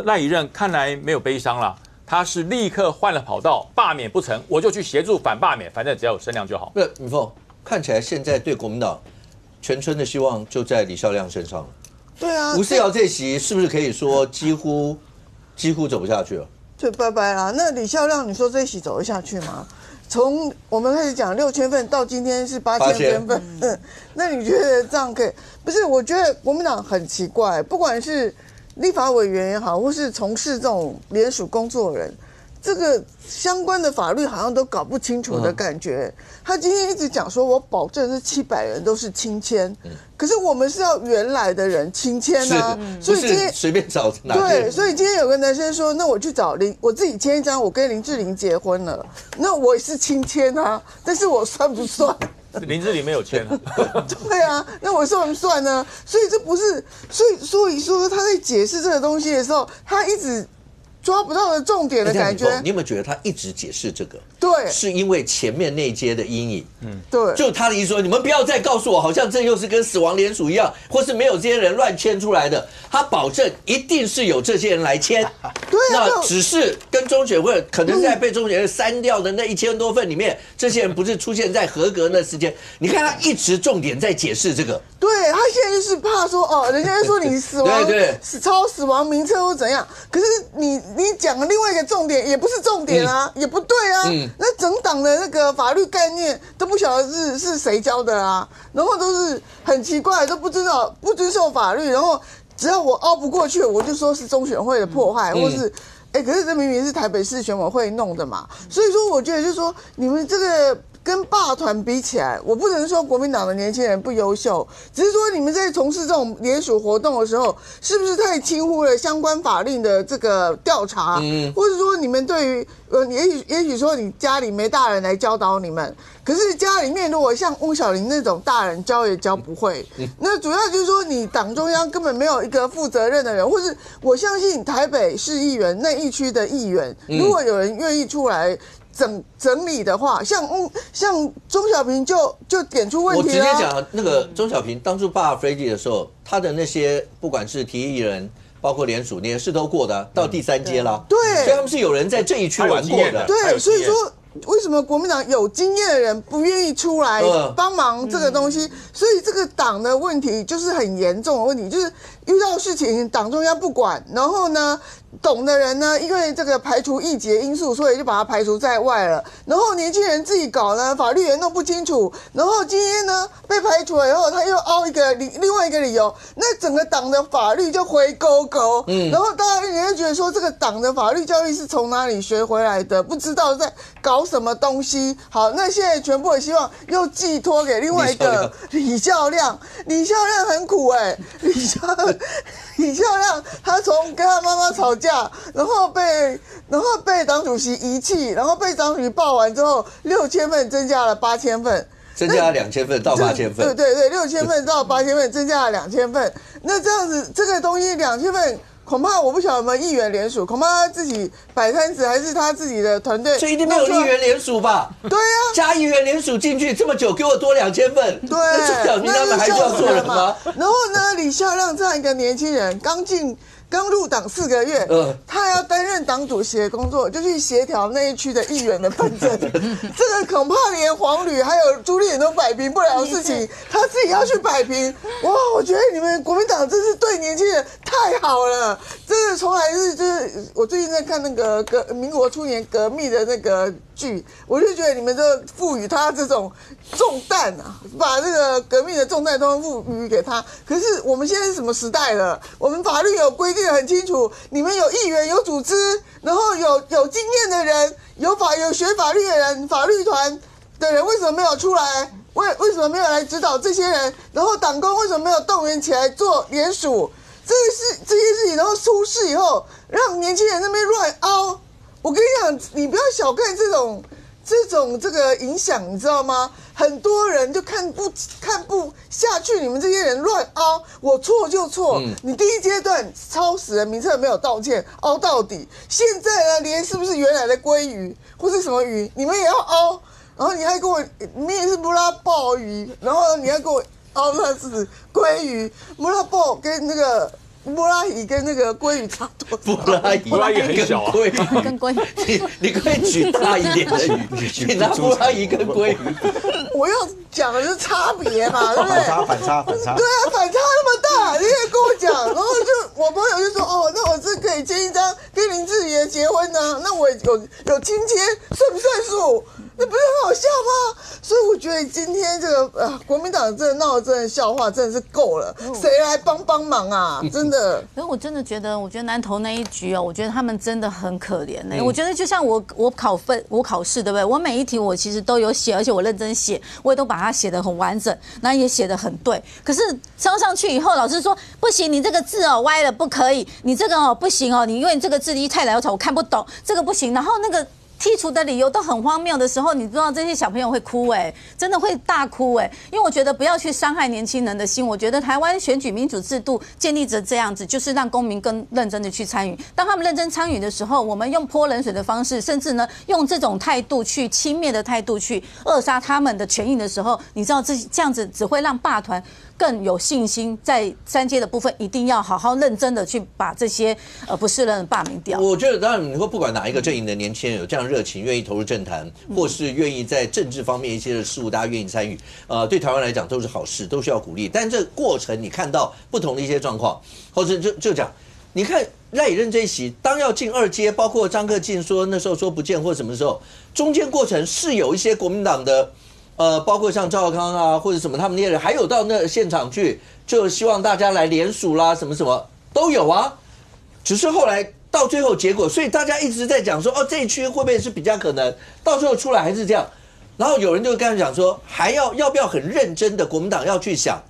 赖以任看来没有悲伤了，他是立刻换了跑道，罢免不成，我就去协助反罢免，反正只要有声量就好。不是，米凤，看起来现在对国民党全村的希望就在李孝亮身上了。对啊，吴思瑶这席是不是可以说几乎走不下去了？就拜拜啦。那李孝亮，你说这一席走得下去吗？从我们开始讲6000份到今天是8000份，那你觉得这样可以？不是，我觉得国民党很奇怪，不管是立法委员也好，或是从事这种联署工作的人，这个相关的法律好像都搞不清楚的感觉。他今天一直讲说，我保证这700人都是亲签，可是我们是要原来的人亲签啊，所以今天随便找哪对，所以今天有个男生说，那我去找我自己签一张，我跟林志玲结婚了，那我是亲签啊，但是我算不算？林志玲没有签啊。对啊，那我算不算呢？所以这不是，所以说他在解释这个东西的时候，他一直抓不到的重点的感觉。你有没有觉得他一直解释这个？对，是因为前面那一阶的阴影。对，就他的意思说，你们不要再告诉我，好像这又是跟死亡联署一样，或是没有这些人乱签出来的。他保证一定是有这些人来签。对啊，那只是跟中选会可能在被中选会删掉的那1000多份里面，这些人不是出现在合格那时间。你看他一直重点在解释这个。对，他现在就是怕说哦，人家说你死亡对超死亡名册或怎样，可是你讲的另外一个重点也不是重点啊，也不对啊。那整党的那个法律概念都不晓得是谁教的啊，然后都是很奇怪，都不遵守法律，然后只要我凹不过去，我就说是中选会的迫害，或是可是这明明是台北市选委会弄的嘛，所以说我觉得就是说你们这个跟霸团比起来，我不能说国民党的年轻人不优秀，只是说你们在从事这种联署活动的时候，是不是太轻忽了相关法令的这个调查，或者说你们对于也许说你家里没大人来教导你们，可是家里面如果像翁小玲那种大人教也教不会，那主要就是说你党中央根本没有一个负责任的人，或是我相信台北市议员那一区的议员，如果有人愿意出来整理的话，像钟小平就点出问题了。我直接讲，那个钟小平当初罢 Freddy 的时候，他的那些不管是提议人，包括联署，你也是都过的，到第3阶了。对，所以他们是有人在这一区玩过的。对，所以说为什么国民党有经验的人不愿意出来帮忙这个东西？所以这个党的问题就是很严重的问题，就是遇到事情党中央不管，然后呢，懂的人呢，因为这个排除异己的因素，所以就把它排除在外了。然后年轻人自己搞呢，法律也弄不清楚。然后今天呢被排除了以后，他又凹另外一个理由，那整个党的法律就回勾勾。然后大家人家觉得说，这个党的法律教育是从哪里学回来的？不知道在搞什么东西。好，那现在全部的希望又寄托给另外一个李孝亮。李孝亮很苦李孝亮他从跟他妈妈吵架，然后被党主席遗弃，然后被党主席报完之后，6000份增加了8000份，增加了2000份到8000份。对，6000份到8000份，增加了2000份。那这样子，这个东西2000份恐怕我不晓得有没有议员联署，恐怕他自己摆摊子，还是他自己的团队。这一定没有议员联署吧？对啊，加议员联署进去这么久，给我多2000份。对，那就表明他们还是要做人吗？然后呢，李孝亮这样一个年轻人，刚入党4个月，他要担任党主席的工作，就去协调那一区的议员的纷争。这个恐怕连黄旅还有朱立伦都摆平不了的事情，他自己要去摆平。哇，我觉得你们国民党真是对年轻人太好了。这个从来就是我最近在看那个民国初年革命的那个剧，我就觉得你们就赋予他这种重担啊，把这个革命的重担都赋予给他。可是我们现在是什么时代了？我们法律有规定得很清楚，你们有议员、有组织，然后有经验的人，有学法律的人，法律团的人为什么没有出来？为什么没有来指导这些人？然后党工为什么没有动员起来做联署？这些事情，然后出事以后，让年轻人那边乱凹。我跟你讲，你不要小看这个影响，你知道吗？很多人就看不下去，你们这些人乱凹，我错就错。你第一阶段抄死人名册没有道歉，凹到底。现在呢，连是不是原来的鲑鱼或是什么鱼，你们也要凹。然后你还跟我，你也是布拉鲍鱼，然后你还跟我凹那是鲑鱼，布拉鲍跟那个。布拉鱼跟那个鲑鱼差不多，布拉鱼很小啊，跟鲑鱼，你可以举大一点的鱼，你拿布拉鱼跟鲑鱼。我要讲的是差别嘛，对不对？反差。对啊，反差那么大，你也跟我讲，然后我朋友就说，哦，那我是可以签一张跟林志颖结婚呢，那我有亲签，算不算数？那不是很好笑吗？所以我觉得今天这个国民党真的闹的真的笑话真的是够了，谁来帮忙啊？真的。可是我真的觉得，南投那一局哦，我觉得他们真的很可怜呢。我觉得就像我考试对不对？我每一题我其实都有写，而且我认真写，我也都把它写得很完整，那也写得很对。可是抄上去以后，老师说不行，你这个字哦歪了，不可以，你这个哦不行哦，你因为你这个字离太潦草，我看不懂，这个不行。然后那个剔除的理由都很荒谬的时候，你知道这些小朋友会哭真的会大哭因为我觉得不要去伤害年轻人的心。我觉得台湾选举民主制度建立着这样子，就是让公民更认真的去参与。当他们认真参与的时候，我们用泼冷水的方式，甚至呢用这种态度去轻蔑的态度去扼杀他们的权益的时候，你知道这样子只会让霸团更有信心，在3阶的部分一定要好好认真的去把这些不是人罢免掉。我觉得当然你说不管哪一个阵营的年轻人有这样热情，愿意投入政坛，或是愿意在政治方面一些的事物，大家愿意参与，对台湾来讲都是好事，都需要鼓励。但这过程你看到不同的一些状况，或者就讲，你看赖以任这一席，当要进2阶，包括张克进说那时候说不见或什么时候，中间过程是有一些国民党的。包括像赵少康啊，或者什么他们那些人，还有到那现场去，就希望大家来联署啦，什么什么都有啊。只是后来到最后结果，所以大家一直在讲说，哦，这一区会不会是比较可能？到最后出来还是这样。然后有人就跟他讲说，要不要很认真的国民党要去想，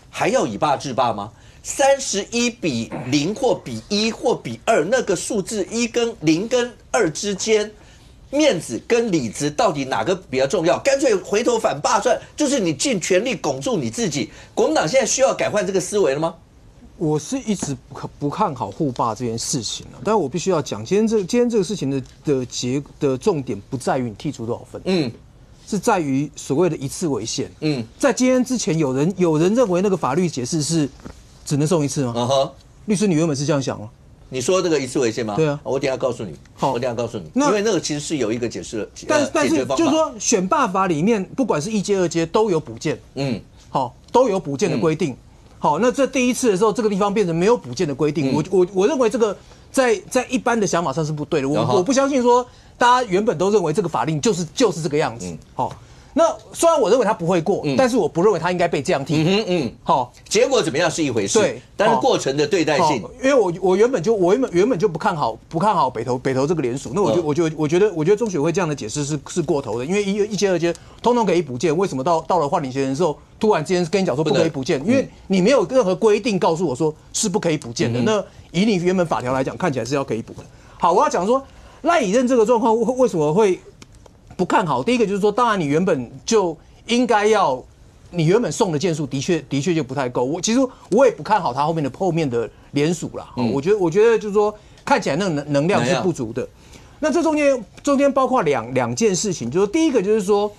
还要以霸制霸吗？31比0或比1或比2，那个数字1跟0跟2之间。面子跟里子到底哪个比较重要？干脆回头反霸算，就是你尽全力拱住你自己。国民党现在需要改换这个思维了吗？我是一直不看好护霸这件事情但我必须要讲，今天这个事情的重点不在于你剔除多少分，是在于所谓的一次为限。在今天之前，有人认为那个法律解释是只能送一次吗？律师，你原本是这样想吗？你说这个一次为限吗？对啊，我等一下告诉你。好，我等一下告诉你，因为那个其实是有一个解释但是就是说，选罢法里面不管是1阶、2阶都有补件，都有补件的规定。好，那这第一次的时候，这个地方变成没有补件的规定。我认为这个在一般的想法上是不对的。我不相信说大家原本都认为这个法令就是这个样子。好。那虽然我认为他不会过，但是我不认为他应该被这样踢。好，结果怎么样是一回事，对，但是过程的对待性，因为我原本就不看好北投这个联署，那我觉得中选会这样的解释是过头的，因为1阶、2阶通通可以补件，为什么到了换领衔人的时候，突然之间跟你讲说不可以补件？因为你没有任何规定告诉我说是不可以补件的。那以你原本法条来讲，看起来是要可以补的。好，我要讲说赖以任这个状况为什么会不看好？第一个就是说，当然你原本就应该你原本送的件数的确就不太够。其实我也不看好他后面的联署啦。我觉得就是说看起来那个能量是不足的。那这中间包括两件事情，就是第一个就是说，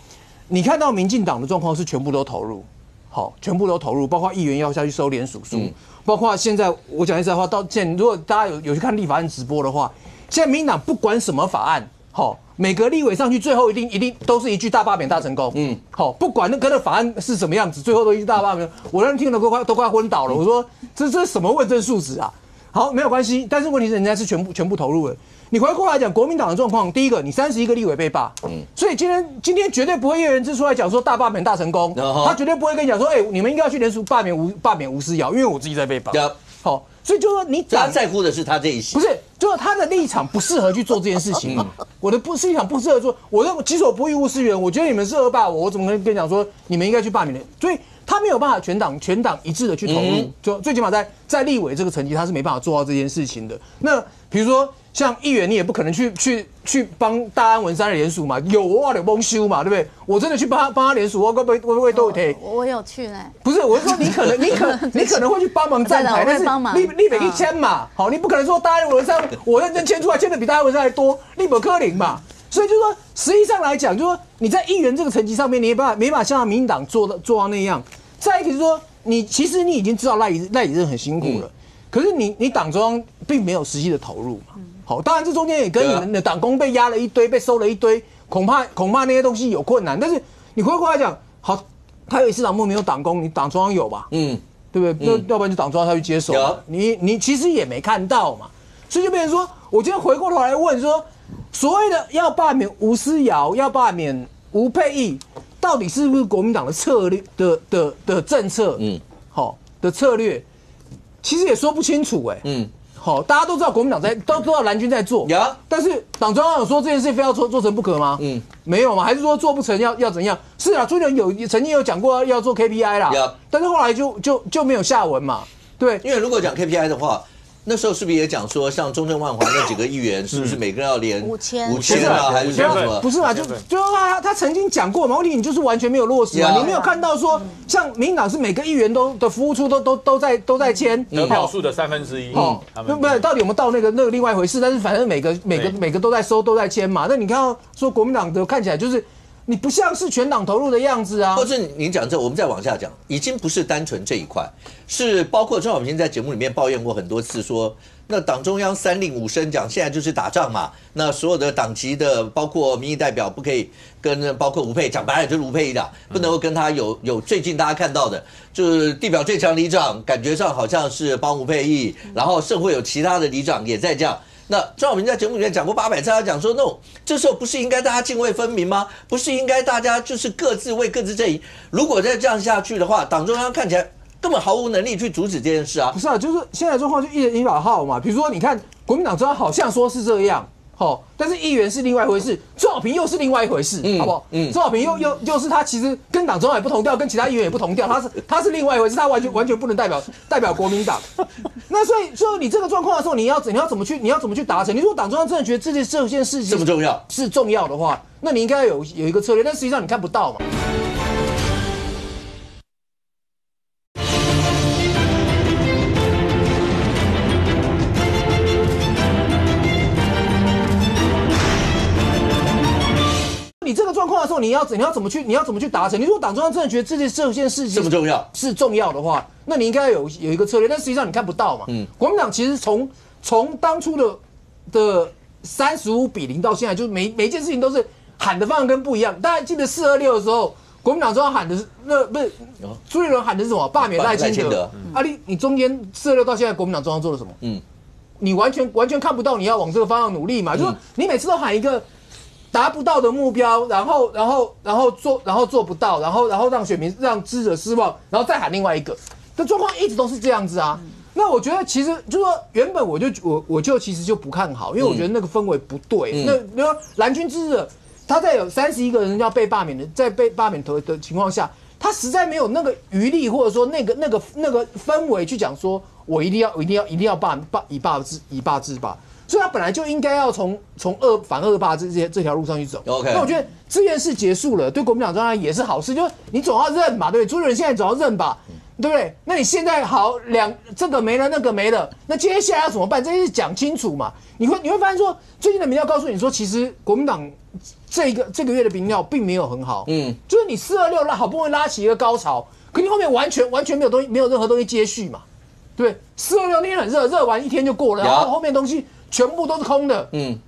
你看到民进党的状况是全部都投入，好，全部都投入，包括议员要下去收联署书，包括现在我讲一次的话，到现在如果大家有去看立法案直播的话，现在民进党不管什么法案，好，每个立委上去最后一定都是一句大罢免大成功，好，不管那个法案是什么样子，最后都一句大罢免，我让人听了都快昏倒了，我说这是什么问政素质啊？好，没有关系，但是问题是人家是全部投入了。你回过来讲国民党的状况，第一个，你31个立委被罢，所以今天绝对不会有人出来讲说大罢免大成功，他绝对不会跟你讲说，你们应该要去联署罢免吴思瑶，因为我自己在被罢。好，所以就说你他在乎的是他这一些，不是，就是他的立场不适合去做这件事情。我的立场不适合做，我认为己所不欲勿施于人，我觉得你们是恶霸我怎么可能跟你讲说你们应该去罢免的？所以他没有办法全党一致的去投入，就最起码在立委这个层级他是没办法做到这件事情的。那比如说。像议员，你也不可能去帮大安文山的联署嘛，有我得蒙羞嘛，对不对？我真的去帮他联署，我会不会都可以？我有去呢。不是，我是说你可能会去帮忙站台，但是你得去签嘛，好，你不可能说大安文山我认真签出来，签的比大安文山还多，立本科林嘛。所以就是说，实际上来讲，就是说你在议员这个层级上面，你没办法像民进党做到那样。再一个就是说，其实你已经知道赖以任很辛苦了，可是你党中央并没有实际的投入嘛。好，当然这中间也跟你们的党工被压了一堆，被收了一堆，恐怕那些东西有困难。但是你回过来讲，好，台北市党部没有党工，你党中央有吧？对不对？要不然就党中央他去接手，你其实也没看到嘛。所以就变成说，我今天回过头来问说，所谓的要罢免吴思瑶，要罢免吴佩益，到底是不是国民党的策略的政策？好的策略，其实也说不清楚好，大家都知道国民党都知道蓝军在做，但是党中央有说这件事非要做成不可吗？没有嘛？还是说做不成要怎样？是啊，朱立伦曾经有讲过要做 KPI 啦，但是后来就没有下文嘛，对。因为如果讲 KPI 的话，那时候是不是也讲说，像中正万华那几个议员，是不是每个人要连5000啊，还是什么？不是嘛？就他曾经讲过嘛，问题你就是完全没有落实嘛，你没有看到说，像民进党是每个议员的服务处都在签得票数的1/3，不是到底有没有到那个另外一回事，但是反正每个都在收都在签嘛，那你看到说国民党的看起来就是。你不像是全党投入的样子啊！或是您讲这，我们再往下讲，已经不是单纯这一块，是包括钟小平在节目里面抱怨过很多次说，那党中央3令5申讲，现在就是打仗嘛，那所有的党籍的，包括民意代表不可以跟，包括吴佩，讲白了就是吴佩益的，不能够跟他有最近大家看到的，就是地表最强里长，感觉上好像是帮吴佩益，然后社会有其他的里长也在这样。那钟小平在节目里面讲过800次，他讲说，这时候不是应该大家泾渭分明吗？不是应该大家就是各自为各自阵营？如果再这样下去的话，党中央看起来根本毫无能力去阻止这件事啊！不是啊，就是现在状况就一人一把号嘛。比如说，你看国民党中央好像说是这样，但是议员是另外一回事，钟小平又是另外一回事，好不好？钟小平又是他其实跟党中央也不同调，跟其他议员也不同调，他是另外一回事，他完全不能代表国民党。那所以说你这个状况的时候，你要怎么去达成？你如果党中央真的觉得这件事情这么重要是重要的话，那你应该有一个策略，但实际上你看不到嘛。你这个状况的时候，你要怎么去达成？你如果党中央真的觉得这件事情这么重要是重要的话，那你应该有一个策略，但实际上你看不到嘛。国民党其实从当初的35-0到现在，就是每一件事情都是喊的方向跟不一样。大家记得426的时候，国民党中央喊的是不是朱立伦喊的是什么？罢免赖清德。你中间426到现在，国民党中央做了什么？你完全看不到你要往这个方向努力嘛？就是你每次都喊一个达不到的目标，然后做不到，然后让选民让支持者失望，然后再喊另外一个，这状况一直都是这样子啊。那我觉得其实就是说，原本我就其实就不看好，因为我觉得那个氛围不对。那比如说蓝军支持者，他在有31个人要被罢免的，在被罢免的情况下，他实在没有那个余力，或者说那个氛围去讲说，我一定要以霸制霸。所以他本来就应该要从反恶霸这条路上去走。Okay. 那我觉得这件事结束了，对国民党当然也是好事，就是你总要认嘛，对不对？朱立伦现在总要认吧。对不对？那你现在好这个没了，那个没了，那接下来要怎么办？这些讲清楚嘛。你会发现说，最近的民调告诉你说，其实国民党这个月的民调并没有很好，就是你426好不容易拉起一个高潮，可你后面完全没有没有任何东西接续嘛，对不对？426那天很热完一天就过了，然后后面东西全部都是空的，对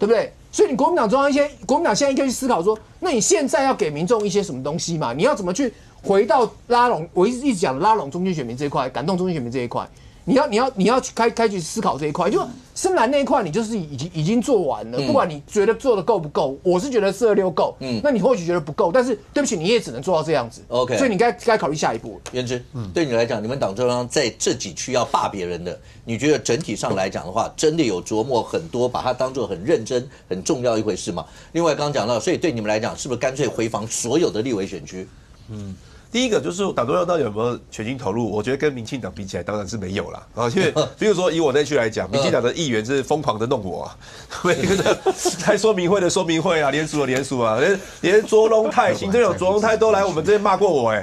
不对？所以你国民党现在应该去思考说，那你现在要给民众一些什么东西嘛？你要怎么去回到拉拢？我一直讲拉拢中间选民这一块，感动中间选民这一块，你要去开始思考这一块。就深蓝那一块，你就是已经做完了，不管你觉得做的够不够，我是觉得426够，那你或许觉得不够，但是对不起，你也只能做到这样子。OK， 所以你该考虑下一步。元之，对你来讲，你们党中央在这几区要罢别人的，你觉得整体上来讲的话，真的有琢磨很多，把它当作很认真、很重要一回事吗？另外，刚刚讲到，所以对你们来讲，是不是干脆回防所有的立委选区？第一个就是党中央到底有没有全心投入？我觉得跟民进党比起来，当然是没有啦。因为比如说以我那区来讲，民进党的议员是疯狂的弄我啊，每个的开说明会的说明会啊，联署的联署啊，连卓荣泰行政院长卓荣泰都来我们这边骂过我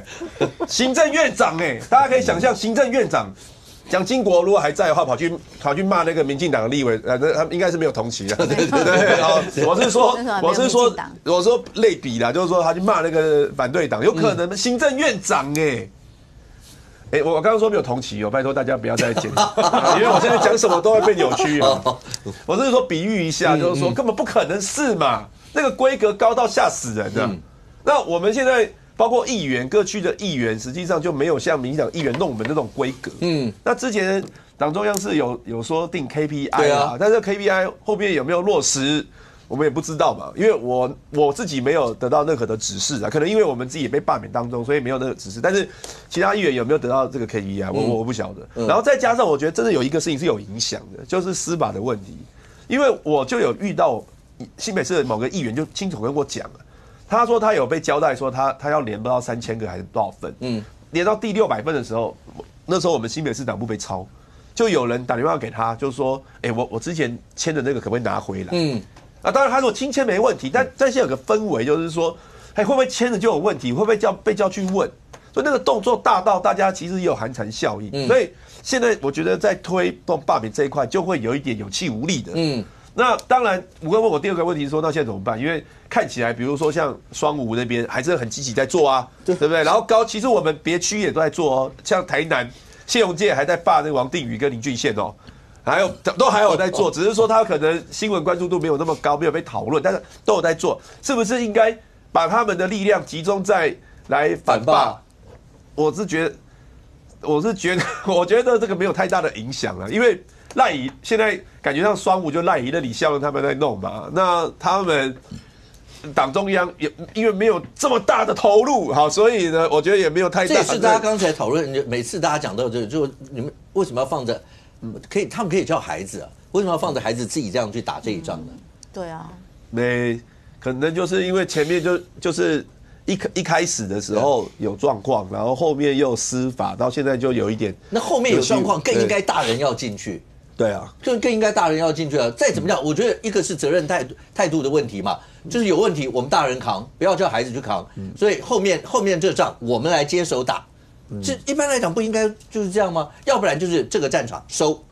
行政院长大家可以想象行政院长。蒋经国如果还在的话，跑去骂那个民进党的立委，那他应该是没有同期的，对。我说类比啦，就是说他去骂那个反对党，有可能行政院长我刚刚说没有同期拜托大家不要再剪，因为我现在讲什么都会被扭曲我是说比喻一下，就是说根本不可能是嘛，那个规格高到吓死人的。那我们现在。包括议员，各区的议员，实际上就没有像民进党议员弄我们那种规格。那之前党中央是有说定 KPI 啊，但是 KPI 后面有没有落实，我们也不知道嘛。因为我自己没有得到任何的指示啊，可能因为我们自己也被罢免当中，所以没有那个指示。但是其他议员有没有得到这个 KPI， 我不晓得。然后再加上我觉得真的有一个事情是有影响的，就是司法的问题。因为我就有遇到新北市的某个议员就清楚跟我讲了。他说他有被交代说他要连不到3000个还是多少份，连到第600份的时候，那时候我们新北市党部被抄，就有人打电话给他，就说，我之前签的那个可不可以拿回来？当然他说亲签没问题，但现在有个氛围就是说，会不会签了就有问题？会不会被叫去问？所以那个动作大到大家其实也有寒蝉效应，所以现在我觉得在推动罢免这一块就会有一点有气无力的。那当然，吴哥问我第二个问题是说，那现在怎么办？因为看起来，比如说像双吴那边还是很积极在做啊，对不对？然后其实我们别区也都在做哦，像台南谢荣界还在罢那个王定宇跟林俊宪哦，都还有在做，只是说他可能新闻关注度没有那么高，没有被讨论，但是都有在做，是不是应该把他们的力量集中在来反罢？我觉得这个没有太大的影响了，因为。赖乙现在感觉上双吴就赖乙的李孝仁他们在弄嘛，那他们党中央也因为没有这么大的投入，好，所以呢，我觉得也没有太大。这也是大家刚才讨论，每次大家讲到就你们为什么要放着？他们可以叫孩子啊，为什么要放着孩子自己这样去打这一仗呢？对啊，可能就是因为前面就是一开始的时候有状况，然后后面又司法，到现在就有一点。那后面有状况，更应该大人要进去。对啊，更应该大人要进去了。再怎么讲，我觉得一个是责任态度的问题嘛，就是有问题我们大人扛，不要叫孩子去扛。所以后面这仗我们来接手打。这一般来讲不应该就是这样吗？要不然就是这个战场收。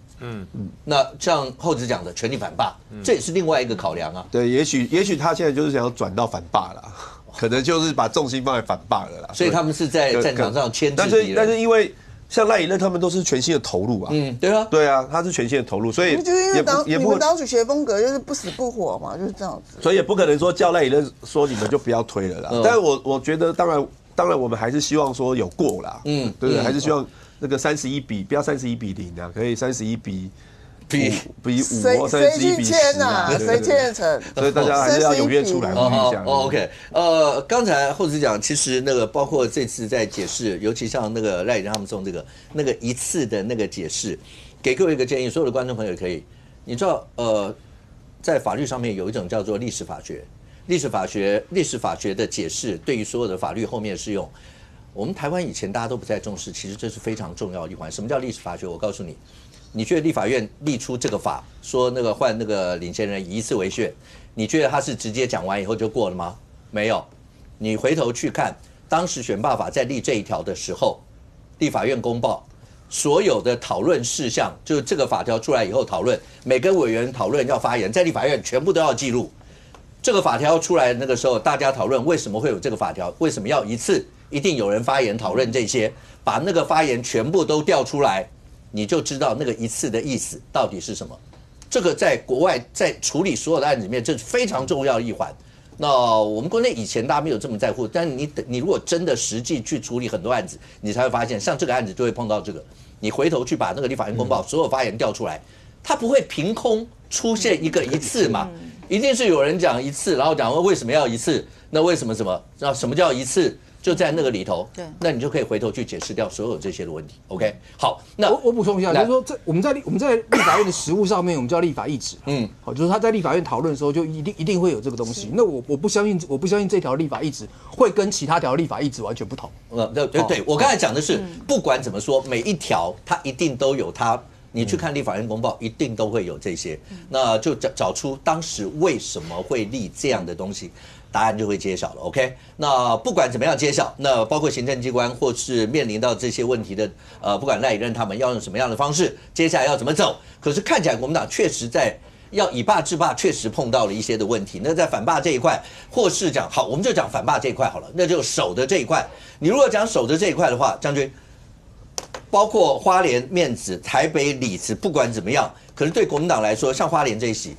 那像厚子讲的全力反罢，这也是另外一个考量啊。对，也许他现在就是想要转到反罢啦，可能就是把重心放在反罢了啦。所以他们是在战场上牵制敌人。但是因为。像赖以任他们都是全心的投入啊，对啊，他是全心的投入，所以就是因为你们党主席风格就是不死不活嘛，就是这样子，所以也不可能说叫赖以任说你们就不要推了啦。但是我觉得当然我们还是希望说有过啦，对不对？还是希望那个31比不要31比0啊，可以31比5或31比10啊，谁签得成？所以大家还是要踊跃出来呼吁一下。OK， 刚才厚子讲，其实那个包括这次在解释，尤其像那个赖以任他们送那个一次的那个解释，给各位一个建议，所有的观众朋友也可以，你知道在法律上面有一种叫做历史法学，历史法学的解释对于所有的法律后面适用。我们台湾以前大家都不太重视，其实这是非常重要的一环。什么叫历史法学？我告诉你。你觉得立法院立出这个法，说那个换那个领衔人以一次为限，你觉得他是直接讲完以后就过了吗？没有，你回头去看，当时选罢法在立这一条的时候，立法院公报所有的讨论事项，就是这个法条出来以后讨论，每个委员讨论要发言，在立法院全部都要记录。这个法条出来那个时候，大家讨论为什么会有这个法条，为什么要一次一定有人发言讨论这些，把那个发言全部都调出来，你就知道那个一次的意思到底是什么。这个在国外在处理所有的案子里面，这是非常重要的一环。那我们国内以前大家没有这么在乎，但你如果真的实际去处理很多案子，你才会发现，像这个案子就会碰到这个。你回头去把那个立法院公报所有发言调出来，它不会凭空出现一次嘛，一定是有人讲一次，然后讲为什么要一次，那为什么什么，那什么叫一次？就在那个里头，对，那你就可以回头去解释掉所有这些的问题。OK， 好，那我补充一下，就是说，我们在立法院的实务上面，我们叫立法议旨，好，就是他在立法院讨论的时候，就一定会有这个东西。那我不相信这条立法议旨会跟其他条立法议旨完全不同。对，我刚才讲的是，不管怎么说，每一条它一定都有它。你去看立法院公报，一定都会有这些，那就找出当时为什么会立这样的东西。答案就会揭晓了 ，OK？ 那不管怎么样揭晓，那包括行政机关或是面临到这些问题的，不管赖以任他们要用什么样的方式，接下来要怎么走？可是看起来国民党确实在要以霸制霸，确实碰到了一些的问题。那在反霸这一块，或是讲好，我们就讲反霸这一块好了，那就守的这一块。你如果讲守的这一块的话，将军，包括花莲面子、台北里子，不管怎么样，可是对国民党来说，像花莲这一席，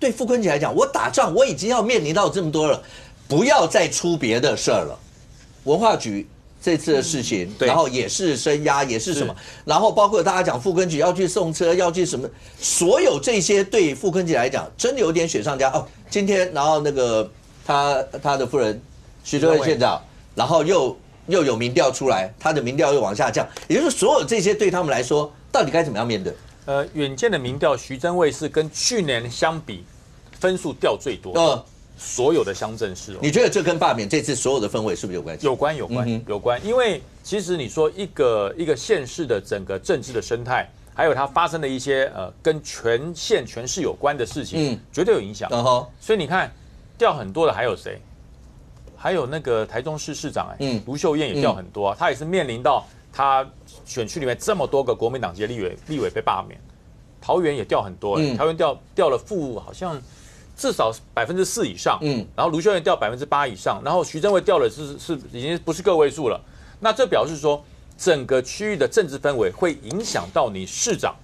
对傅昆萁来讲，我打仗我已经要面临到这么多了，不要再出别的事儿了。文化局这次的事情，然后也是升压，也是什么，然后包括大家讲傅昆萁要去送车，要去什么，所有这些对傅昆萁来讲，真的有点雪上加哦。今天然后那个他的夫人徐正惠县长，然后又有民调出来，他的民调又往下降，也就是所有这些对他们来说，到底该怎么样面对？远见的民调，徐榛蔚是跟去年相比，分数掉最多。所有的乡镇市，你觉得这跟罢免这次所有的氛围是不是有关系？有关，因为其实你说一个县市的整个政治的生态，还有它发生的一些跟全县全市有关的事情，绝对有影响。所以你看掉很多的还有谁？还有那个台中市市长卢秀燕也掉很多啊，他也是面临到他选区里面这么多个国民党籍立委被罢免，桃园也掉很多，桃园掉了好像至少4%以上，然后卢秀燕掉8%以上，然后徐榛蔚掉了是已经不是个位数了，那这表示说整个区域的政治氛围会影响到你市长，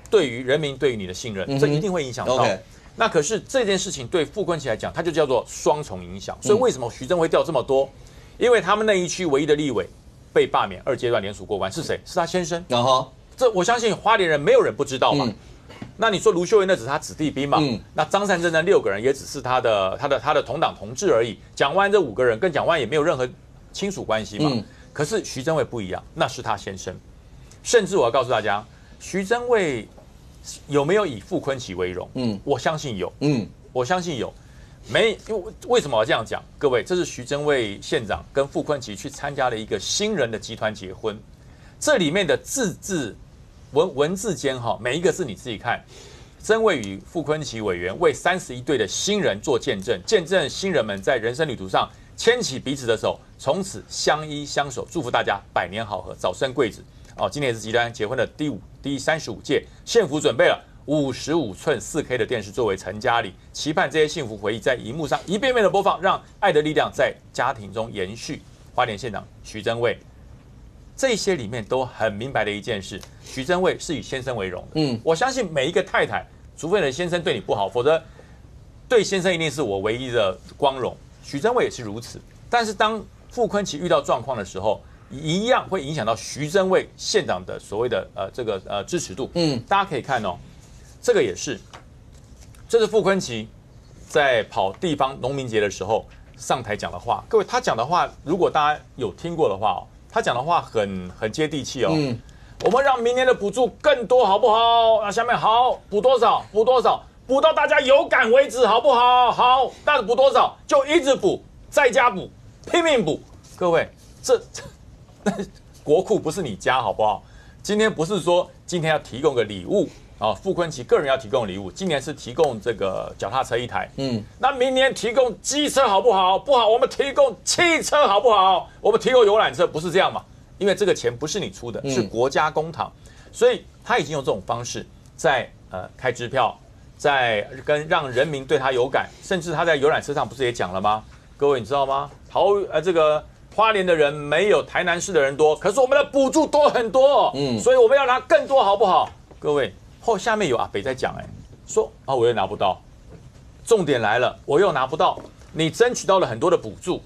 对于人民对于你的信任，这一定会影响到。那可是这件事情对傅昆萁来讲，它就叫做双重影响。所以为什么徐榛蔚掉这么多？因为他们那一区唯一的立委被罢免2阶段联署过关是谁？是他先生。这我相信花莲人没有人不知道嘛。那你说卢秀燕那只是他子弟兵嘛？那张善政那6个人也只是他的同党同志而已。蒋万安这5个人跟蒋万安也没有任何亲属关系嘛。可是徐榛蔚不一样，那是他先生。甚至我要告诉大家，徐榛蔚有没有以傅昆萁为荣？我相信有。我相信有。为什么我要这样讲？各位，这是徐榛蔚县长跟傅昆萁去参加了一个新人的集团结婚，这里面的文字间每一个字你自己看。榛蔚与傅昆萁委员为31对的新人做见证，见证新人们在人生旅途上牵起彼此的手，从此相依相守，祝福大家百年好合，早生贵子。今年也是集团结婚的第35届，县府准备了55寸4K 的电视作为成家礼，期盼这些幸福回忆在荧幕上一遍遍的播放，让爱的力量在家庭中延续。花莲县长徐榛蔚，这些里面都很明白的一件事，徐榛蔚是以先生为荣的。我相信每一个太太，除非你的先生对你不好，否则对先生一定是我唯一的光荣。徐榛蔚也是如此。但是当傅昆萁遇到状况的时候，一样会影响到徐榛蔚县长的所谓的支持度。大家可以看这个也是，这是傅昆萁在跑地方农民节的时候上台讲的话。各位，他讲的话，如果大家有听过的话，他讲的话很接地气哦。我们让明年的补助更多，好不好？下面好补多少？补多少？补到大家有感为止，好不好？好，那补多少就一直补，再加补，拼命补。各位，这国库不是你家，好不好？今天不是说今天要提供个礼物傅昆萁个人要提供礼物，今年是提供这个脚踏车1台，那明年提供机车好不好？不好，我们提供汽车好不好？我们提供游览车，不是这样嘛？因为这个钱不是你出的，是国家公帑，所以他已经用这种方式在开支票，在让人民对他有感，甚至他在游览车上不是也讲了吗？各位你知道吗？这个花莲的人没有台南市的人多，可是我们的补助多很多，所以我们要拿更多，好不好？各位，下面有阿北在讲，说我又拿不到，重点来了，我又拿不到，你争取到了很多的补助，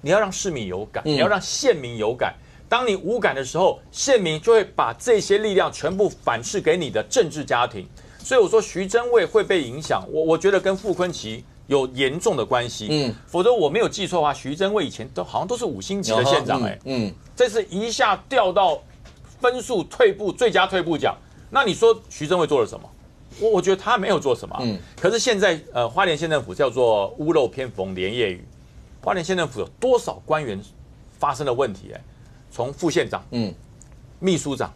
你要让市民有感，你要让县民有感。当你无感的时候，县民就会把这些力量全部反噬给你的政治家庭。所以我说徐榛蔚会被影响，我觉得跟傅昆萁有严重的关系。否则我没有记错的话，徐榛蔚以前好像都是5星级的县长，这次一下掉到分数退步，最佳退步奖。那你说徐榛蔚做了什么？我觉得他没有做什么。可是现在花莲县政府叫做屋漏偏逢连夜雨，花莲县政府有多少官员发生了问题？从副县长、秘书长，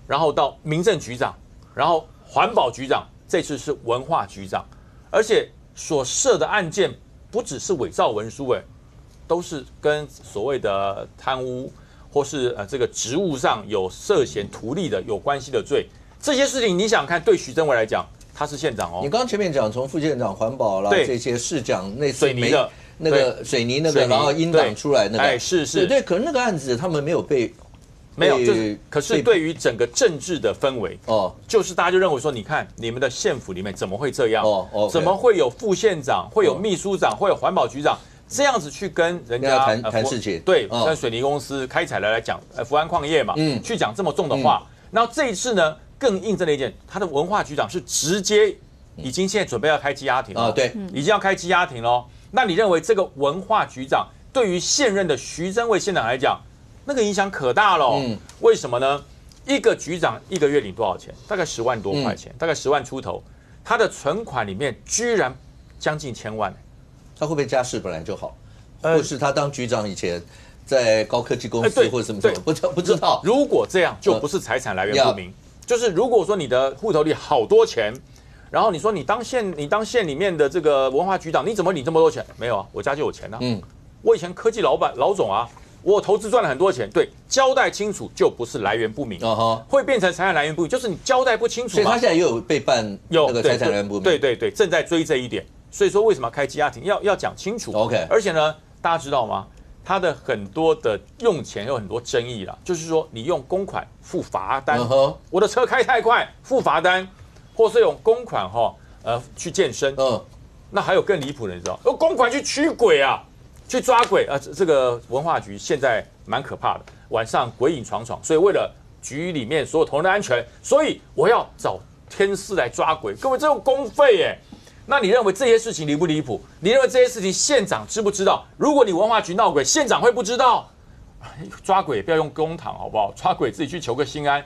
然后到民政局长，然后环保局长，这次是文化局长，而且所涉的案件不只是伪造文书，都是跟所谓的贪污或是这个职务上有涉嫌图利的有关系的罪。这些事情你想看，对徐榛蔚来讲，他是县长哦。你刚刚前面讲从副县长、环保啦这些市长那水泥的。那个水泥那个，然后英党出来那个，是，对，可是那个案子他们没有被，没有，可是对于整个政治的氛围，就是大家就认为说，你看你们的县府里面怎么会这样？怎么会有副县长，会有秘书长，会有环保局长这样子去跟人家谈事情？对，跟水泥公司开采来讲，福安矿业嘛，去讲这么重的话。然后这一次呢，更印证了一件，他的文化局长是直接已经现在准备要开羁押庭了，对，已经要开羁押庭了。那你认为这个文化局长对于现任的徐榛蔚县长来讲，那个影响可大了？为什么呢？一个局长1个月领多少钱？大概10万多块钱，大概10万出头。他的存款里面居然将近1000万，他会不会家世本来就好？或是他当局长以前在高科技公司或者什么？不知道。如果这样，就不是财产来源不明。就是如果说你的户头里好多钱。然后你说你当县里面的这个文化局长，你怎么领这么多钱？没有啊，我家就有钱啊。我以前科技老总啊，我投资赚了很多钱。对，交代清楚就不是来源不明，会变成财产来源不明，就是你交代不清楚嘛。所以他现在又有被办那个财产来源不明。对，正在追这一点。所以说为什么要开羁押庭？要讲清楚。OK。而且呢，大家知道吗？他的很多的用钱有很多争议啦，就是说你用公款付罚单，我的车开太快付罚单。或是用公款去健身，那还有更离谱的，你知道？用公款去驱鬼啊，去抓鬼啊！这个文化局现在蛮可怕的，晚上鬼影幢幢，所以为了局里面所有同仁的安全，所以我要找天师来抓鬼。各位，这种公费耶！那你认为这些事情离不离谱？你认为这些事情县长知不知道？如果你文化局闹鬼，县长会不知道？抓鬼也不要用公帑，好不好？抓鬼自己去求个心安，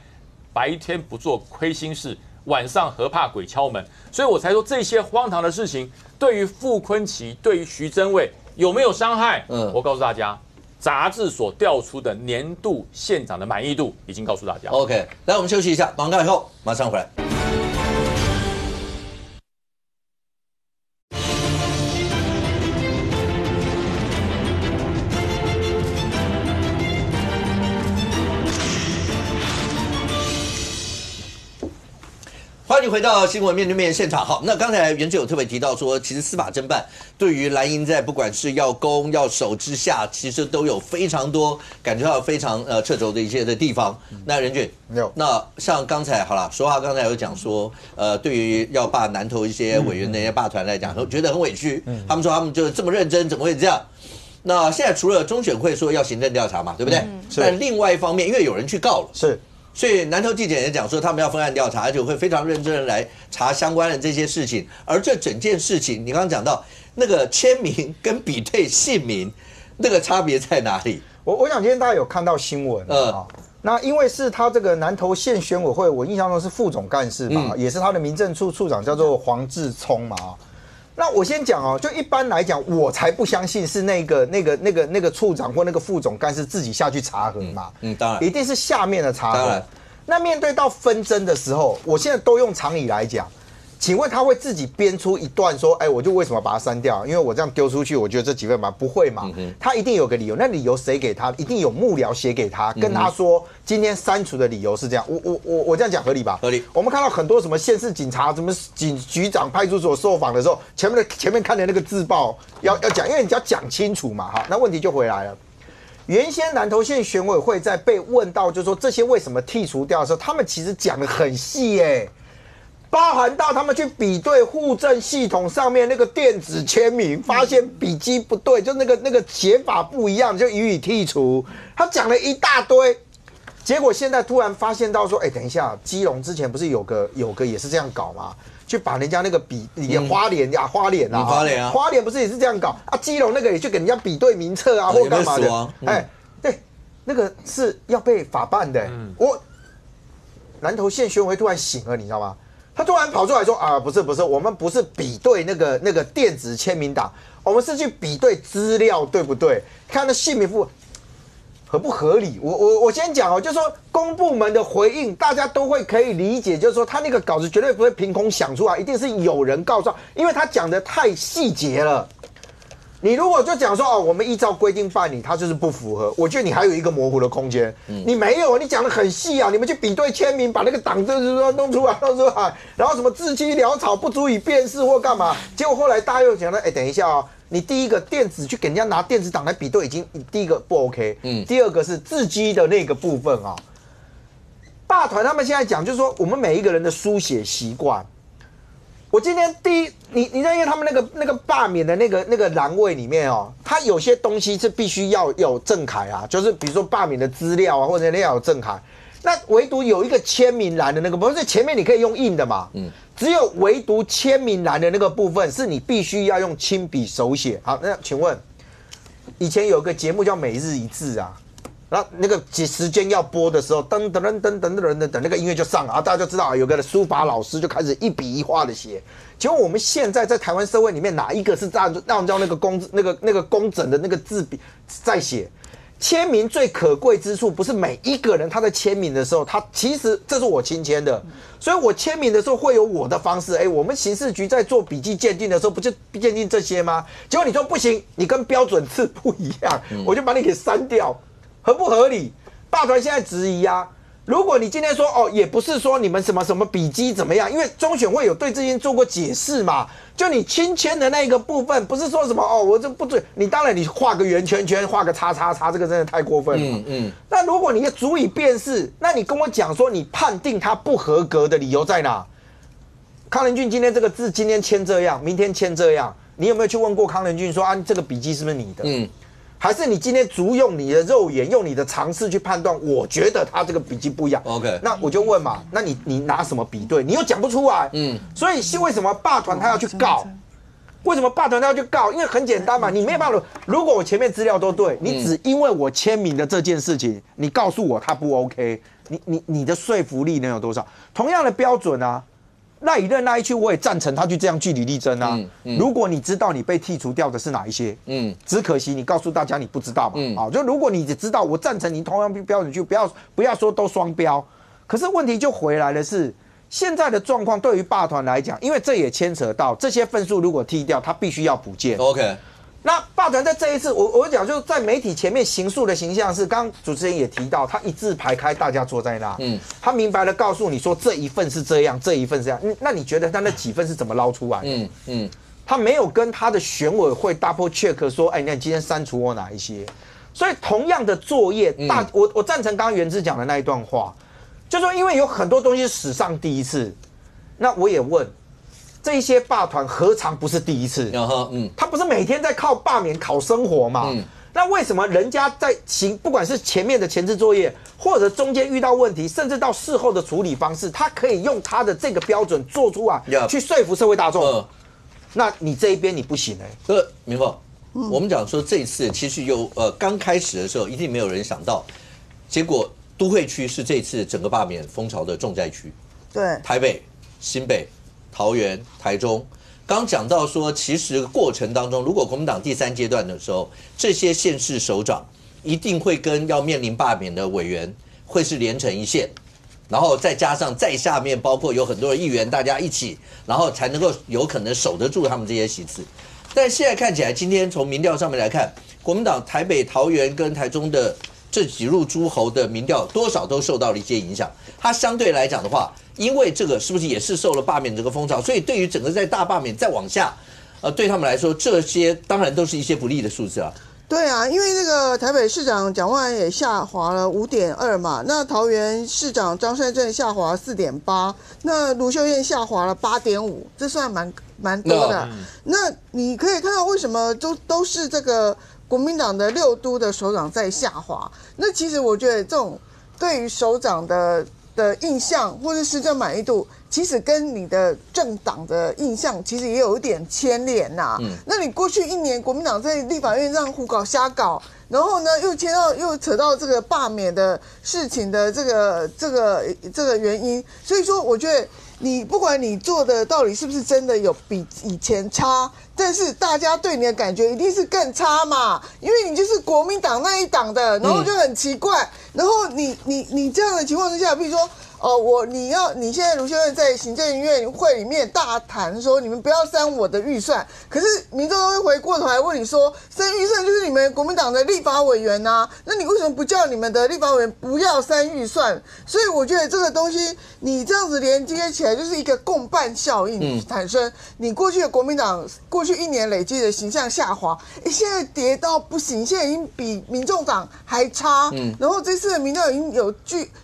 白天不做亏心事。晚上何怕鬼敲门？所以我才说这些荒唐的事情，对于傅昆萁、对于徐榛蔚有没有伤害？我告诉大家，杂志所调出的年度县长的满意度已经告诉大家。OK， 来我们休息一下，广告以后马上回来。欢迎回到新闻面对面现场。好，那刚才袁志有特别提到说，其实司法侦办对于蓝营在不管是要攻要守之下，其实都有非常多感觉到非常掣肘的一些的地方。那任俊有，那像刚才好了，说话刚才有讲说，对于要罢南投一些委员的那些罢团来讲，觉得很委屈。他们说他们就这么认真，怎么会这样？那现在除了中选会说要行政调查嘛，对不对？但另外一方面，因为有人去告了，是。所以南投地检也讲说，他们要分案调查，而且会非常认真的来查相关的这些事情。而这整件事情，你刚刚讲到那个签名跟比对姓名，那个差别在哪里？我想今天大家有看到新闻那因为是他这个南投县选委会，我印象中是副总干事嘛，也是他的民政处处长，叫做黄志聪嘛那我先讲就一般来讲，我才不相信是那个处长或那个副总干事自己下去查核嘛，当然，一定是下面的查核。那面对到纷争的时候，我现在都用常理来讲。请问他会自己编出一段说，哎，我就为什么把它删掉？因为我这样丢出去，我觉得这几份嘛不会嘛，他一定有个理由。那理由谁给他？一定有幕僚写给他，跟他说今天删除的理由是这样。我这样讲合理吧？合理。我们看到很多什么县市警察、什么局长、派出所受访的时候，前面看的那个自报要讲，因为你要讲清楚嘛，哈。那问题就回来了。原先南投县选委会在被问到，就是说这些为什么剔除掉的时候，他们其实讲得很细耶。包含到他们去比对户政系统上面那个电子签名，发现笔迹不对，就那个写法不一样，就予以剔除。他讲了一大堆，结果现在突然发现到说，哎，等一下，基隆之前不是有个也是这样搞吗？去把人家那个花莲啊，花莲不是也是这样搞啊？基隆那个也去给人家比对名册啊，或干嘛的？哎，对，那个是要被法办的。我南投县选委会突然醒了，你知道吗？他突然跑出来说啊，不是，我们不是比对那个电子签名档，我们是去比对资料，对不对？看那姓名符合不合理？我先讲哦，就是说公部门的回应，大家都会可以理解，就是说他那个稿子绝对不会凭空想出来，一定是有人告状，因为他讲的太细节了。你如果就讲说哦，我们依照规定办理，它就是不符合，我觉得你还有一个模糊的空间。你没有，你讲的很细啊，你们去比对签名，把那个档就是说弄出来，然后什么字迹潦草不足以辨识或干嘛，结果后来大家又讲了，哎，等一下啊，你第一个电子去给人家拿电子档来比对，已经第一个不 OK，第二个是字迹的那个部分啊。霸团他们现在讲就是说，我们每一个人的书写习惯。我今天你因为他们那个罢免的那个栏位里面哦，它有些东西是必须要有正楷啊，就是比如说罢免的资料啊，或者要有正楷。那唯独有一个签名栏的那个，不是前面你可以用印的嘛？只有唯独签名栏的那个部分是你必须要用亲笔手写。好，那请问，以前有个节目叫《每日一字》啊。然后那个时间要播的时候，噔，那个音乐就上了啊，大家就知道有个书法老师就开始一笔一画的写。结果我们现在在台湾社会里面，哪一个是按照那个工整的那个字笔在写？签名最可贵之处，不是每一个人他在签名的时候，他其实这是我亲签的，所以我签名的时候会有我的方式。哎，我们刑事局在做笔迹鉴定的时候，不就鉴定这些吗？结果你说不行，你跟标准字不一样，我就把你给删掉。合不合理？霸团现在质疑啊。如果你今天说哦，也不是说你们什么笔迹怎么样，因为中选会有对这件做过解释嘛。就你亲签的那个部分，不是说什么哦，我这不对。你当然你画个圆圈圈，画个叉叉叉，这个真的太过分了。那如果你也足以辨识，那你跟我讲说你判定他不合格的理由在哪？康仁俊今天这个字今天签这样，明天签这样，你有没有去问过康仁俊说啊，这个笔迹是不是你的？还是你今天足用你的肉眼，用你的常识去判断？我觉得他这个笔迹不一样。OK， 那我就问嘛，那你拿什么比对？你又讲不出来。所以为什么霸团他要去告？为什么霸团他要去告？因为很简单嘛，你没有办法。如果我前面资料都对，你只因为我签名的这件事情，你告诉我他不 OK， 你的说服力能有多少？同样的标准啊。赖以任那一区，我也赞成他去这样据理力争啊。如果你知道你被剔除掉的是哪一些，只可惜你告诉大家你不知道嘛。就如果你只知道，我赞成你同样标准去，不要说都双标。可是问题就回来的是，现在的状况对于霸团来讲，因为这也牵扯到这些份数如果剔掉，他必须要补件。OK。那霸团在这一次，我讲就是在媒体前面形塑的形象是，刚刚主持人也提到，他一字排开，大家坐在那，他明白的告诉你说这一份是这样，这一份是这样，那你觉得他那几份是怎么捞出来的？他没有跟他的选委会 double check 说，哎，那你今天删除我哪一些？所以同样的作业，我赞成刚刚元之讲的那一段话，就说因为有很多东西是史上第一次，那我也问。这一些霸团何尝不是第一次？他不是每天在靠罢免讨生活嘛？那为什么人家在不管是前面的前置作业，或者中间遇到问题，甚至到事后的处理方式，他可以用他的这个标准做出来，去说服社会大众？那你这一边你不行哎。明凤，我们讲说这一次其实刚开始的时候一定没有人想到，结果都会区是这一次整个罢免风潮的重灾区。对，台北、新北。桃园、台中，刚讲到说，其实过程当中，如果国民党第3阶段的时候，这些县市首长一定会跟要面临罢免的委员会是连成一线，然后再加上在下面包括有很多的议员，大家一起，然后才能够有可能守得住他们这些席次。但现在看起来，今天从民调上面来看，国民党台北、桃园跟台中的这几路诸侯的民调，多少都受到了一些影响。它相对来讲的话，因为这个是不是也是受了罢免这个风潮，所以对于整个在大罢免再往下，对他们来说，这些当然都是一些不利的数字啊。对啊，因为那个台北市长蒋万安也下滑了5.2嘛，那桃园市长张善政下滑4.8，那卢秀燕下滑了8.5，这算蛮多的。那你可以看到为什么都是这个国民党的6都的首长在下滑。那其实我觉得这种对于首长的印象或是施政满意度，其实跟你的政党的印象其实也有一点牵连呐。那你过去1年国民党在立法院这样胡搞瞎搞，然后呢又扯到这个罢免的事情的这个原因，所以说我觉得你不管你做的到底是不是真的有比以前差，但是大家对你的感觉一定是更差嘛，因为你就是国民党那一党的，然后就很奇怪，然后你这样的情况之下，比如说。你现在卢秀燕在行政院会里面大谈说，你们不要删我的预算，可是民众都会回过头来问你说，删预算就是你们国民党的立法委员啊，那你为什么不叫你们的立法委员不要删预算？所以我觉得这个东西你这样子连接起来，就是一个共伴效应产生。你过去的国民党过去1年累积的形象下滑，现在跌到不行，现在已经比民众党还差。然后这次的民调已经有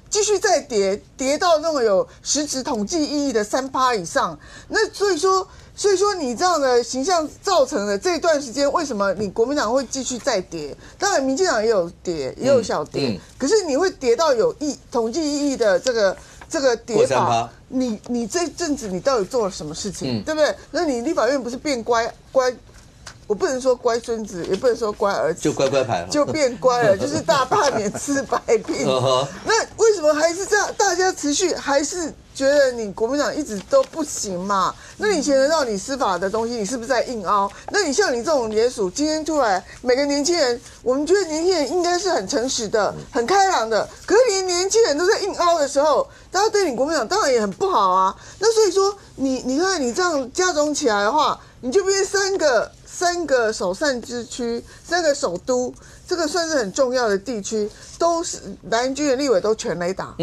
继续再跌到那种有实质统计意义的3%以上，那所以说你这样的形象造成了这段时间为什么你国民党会继续再跌？当然民进党也有跌，也有小跌，可是你会跌到有统计意义的这个跌法，你这阵子你到底做了什么事情，对不对？那你立法院不是变乖？我不能说乖孙子，也不能说乖儿子，就乖乖牌，就变乖了，就是大罢免吃白聘。那为什么还是这样？大家持续还是觉得你国民党一直都不行嘛？那你以前得到你司法的东西，你是不是在硬凹？那你像你这种联署，今天出来，每个年轻人，我们觉得年轻人应该是很诚实的、很开朗的，可是连年轻人都在硬凹的时候，大家对你国民党当然也很不好啊。那所以说，你看你这样加总起来的话，你就变三个首善之区，3个首都，这个算是很重要的地区，都是蓝军的立委都全垒打，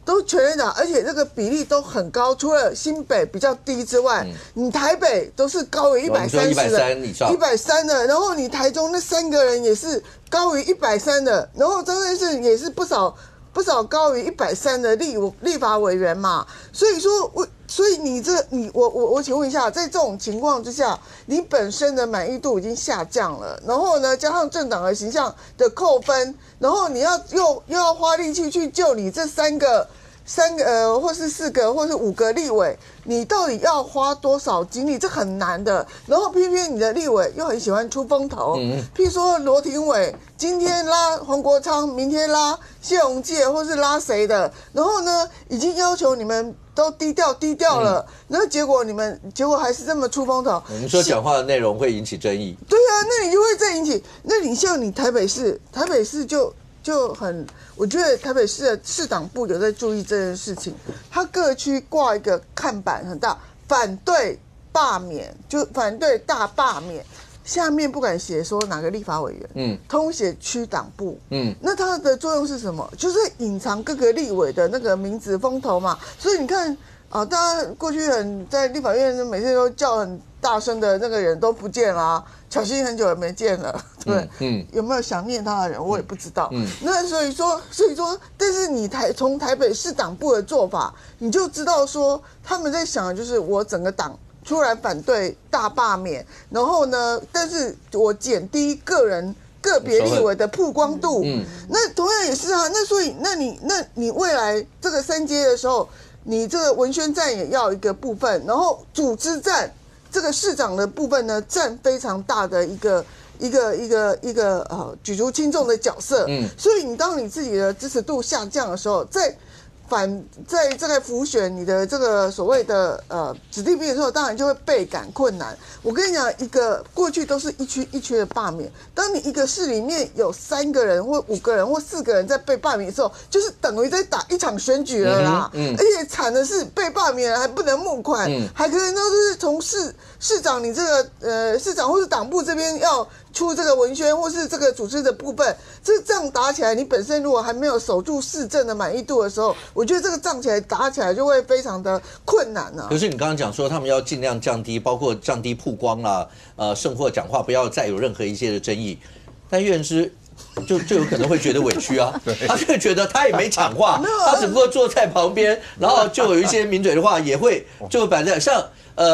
都全垒打，而且这个比例都很高，除了新北比较低之外，你台北都是高于130的，130以上，130的，然后你台中那3个人也是高于130的，然后张善政也是不少高于130的立法委员嘛，所以说我请问一下，在这种情况之下，你本身的满意度已经下降了，然后呢，加上政党的形象的扣分，然后你又要花力气去救你这3个或是4个或是5个立委，你到底要花多少精力？这很难的。然后偏偏你的立委又很喜欢出风头，譬如说罗廷伟今天拉黄国昌，明天拉谢龙介，或是拉谁的，然后呢，已经要求你们都低调了，然后结果还是这么出风头。我们说讲话的内容会引起争议。对啊，那你就会再引起。那你像你台北市就很，我觉得台北市的市党部有在注意这件事情，他各区挂一个看板很大，反对罢免，就反对大罢免。下面不敢写说哪个立法委员，通写区党部，那它的作用是什么？就是隐藏各个立委的那个名字风头嘛。所以你看大家过去在立法院每次都叫很大声的那个人都不见了啊，巧芯很久也没见了，对，有没有想念他的人我也不知道。那所以说，但是你从台北市党部的做法，你就知道说他们在想的就是我整个党突然反对大罢免，然后呢，但是我减低个别立委的曝光度，那同样也是啊。那所以，那你未来这个3阶的时候，你这个文宣战也要一个部分，然后组织战这个市长的部分呢，占非常大的一个举足轻重的角色。所以当你自己的支持度下降的时候，在浮选你的这个所谓的指定兵的时候，当然就会倍感困难。我跟你讲，过去都是一区一区的罢免，当你一个市里面有3个人或5个人或4个人在被罢免的时候，就是等于在打一场选举了啦。而且惨的是被罢免了还不能募款，还可能都是从市长你这个市长或是党部这边要出这个文宣或是这个组织的部分，这仗打起来，你本身如果还没有守住市政的满意度的时候，我觉得这个仗打起来就会非常的困难啊。可是你刚刚讲说他们要尽量降低，包括降低曝光啦，胜或讲话不要再有任何一些的争议，但岳师就有可能会觉得委屈啊，他就会觉得他也没讲话，他只不过坐在旁边，然后就有一些名嘴的话也会就摆在像。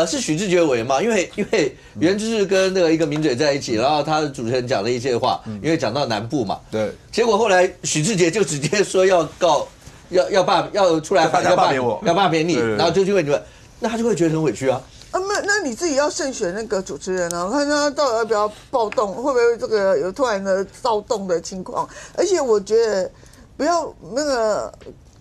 是许志杰委员嘛？因为袁之是跟那个一个名嘴在一起，然后他的主持人讲了一些话，因为讲到南部嘛，对，结果后来许志杰就直接说要告，要出来要罢免我，要罢免你，然后就因为你们，那他就会觉得很委屈啊。那你自己要慎选那个主持人啊，看他到底要不要暴动，会不会这个有突然的躁动的情况？而且我觉得不要那个。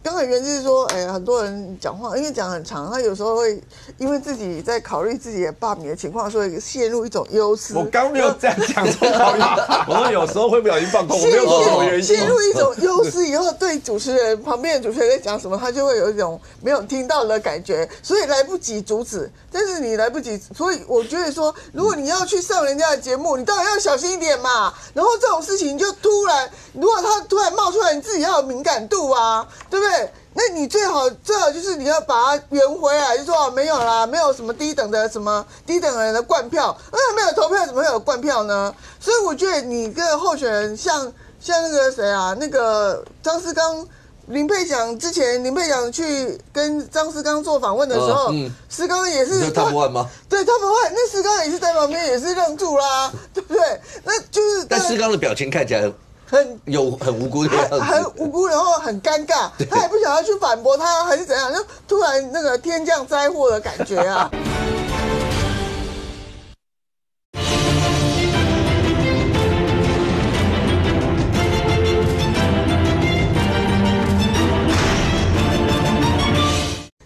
刚才袁志说，很多人讲话，因为讲很长，他有时候会因为自己在考虑自己的罢免的情况，所以陷入一种忧思。我刚没有这样讲说考虑，我说有时候会不小心放空，我没有说什么原因。陷入一种忧思以后，对主持人旁边的主持人在讲什么，他就会有一种没有听到的感觉，所以来不及阻止。但是你来不及，所以我觉得说，如果你要去上人家的节目，你当然要小心一点嘛。然后这种事情就突然，如果他突然冒出来，你自己要有敏感度啊，对不对？那你最好就是你要把它圆回来，就说没有啦，没有什么低等人的灌票，没有投票怎么会有灌票呢？所以我觉得你个候选人像那个谁啊，那个张思刚、林佩祥之前，林佩祥去跟张思刚做访问的时候，思刚也是他不换吗？对，他不换，那思刚也是在旁边也是愣住啦，对不对？那就是，但思刚的表情看起来很无辜的样子，很无辜，然后很尴尬，他也不想要去反驳他，还是怎样，就突然那个天降灾祸的感觉啊。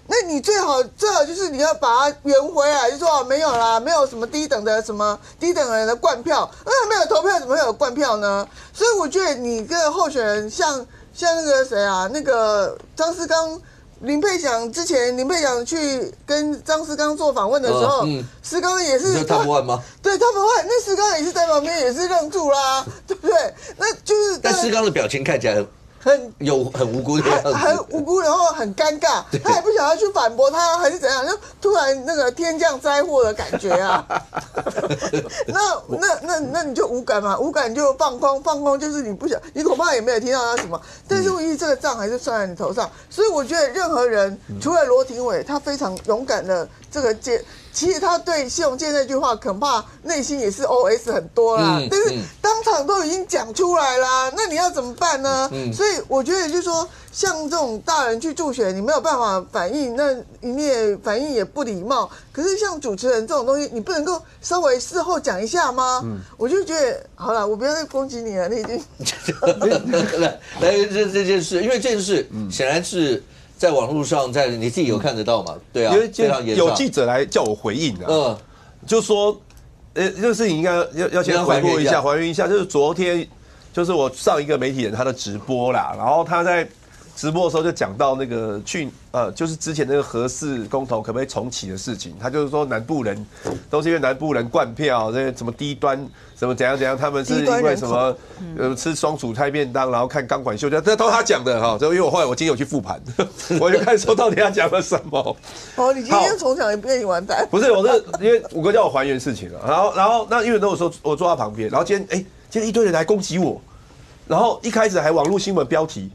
那你最好就是你要把它圆回来，就说没有啦，没有什么低等人的灌票，没有投票怎么会有灌票呢？所以我觉得你个候选人像那个谁啊，那个张思刚、林佩祥之前，林佩祥去跟张思刚做访问的时候，思刚也是他不换吗？对，他不换，那思刚也是在旁边也是愣住啦，对不对？那就是，但思刚的表情看起来很无辜的样子，很无辜，然后很尴尬，他也不想要去反驳他，还是怎样，就突然那个天降灾祸的感觉啊。那你就无感嘛，无感就放空就是你不想，你恐怕也没有听到他什么，但是问题这个账还是算在你头上，所以我觉得任何人除了罗廷伟，他非常勇敢的这个其实他对谢龙介那句话，恐怕内心也是 OS 很多啦。但是当场都已经讲出来啦，那你要怎么办呢？所以我觉得就是说，像这种大人去助选，你没有办法反应，那你也反应也不礼貌。可是像主持人这种东西，你不能够稍微事后讲一下吗？我就觉得好了，我不要再攻击你了，你已经来这件事，因为这件事显然是。在网络上，你自己有看得到嘛？对啊，因为有记者来叫我回应的，就说，这个事情应该要先回顾一下，还原一下，就是昨天，就是我上一个媒体人他的直播啦，然后他在直播的时候就讲到那个就是之前那个核四公投可不可以重启的事情，他就是说南部人都是因为南部人灌票，这什么低端什么怎样，他们是因为什么吃双薯菜便当，然后看钢管秀，这都他讲的哈。因为我后来我今天有去复盘，我就看说到底他讲了什么。哦，你今天重讲一遍，你完蛋。不是，我是因为五哥叫我还原事情了，然后那因为那时候我坐他旁边，然后今天一堆人来攻击我。然后一开始还网络新闻标题，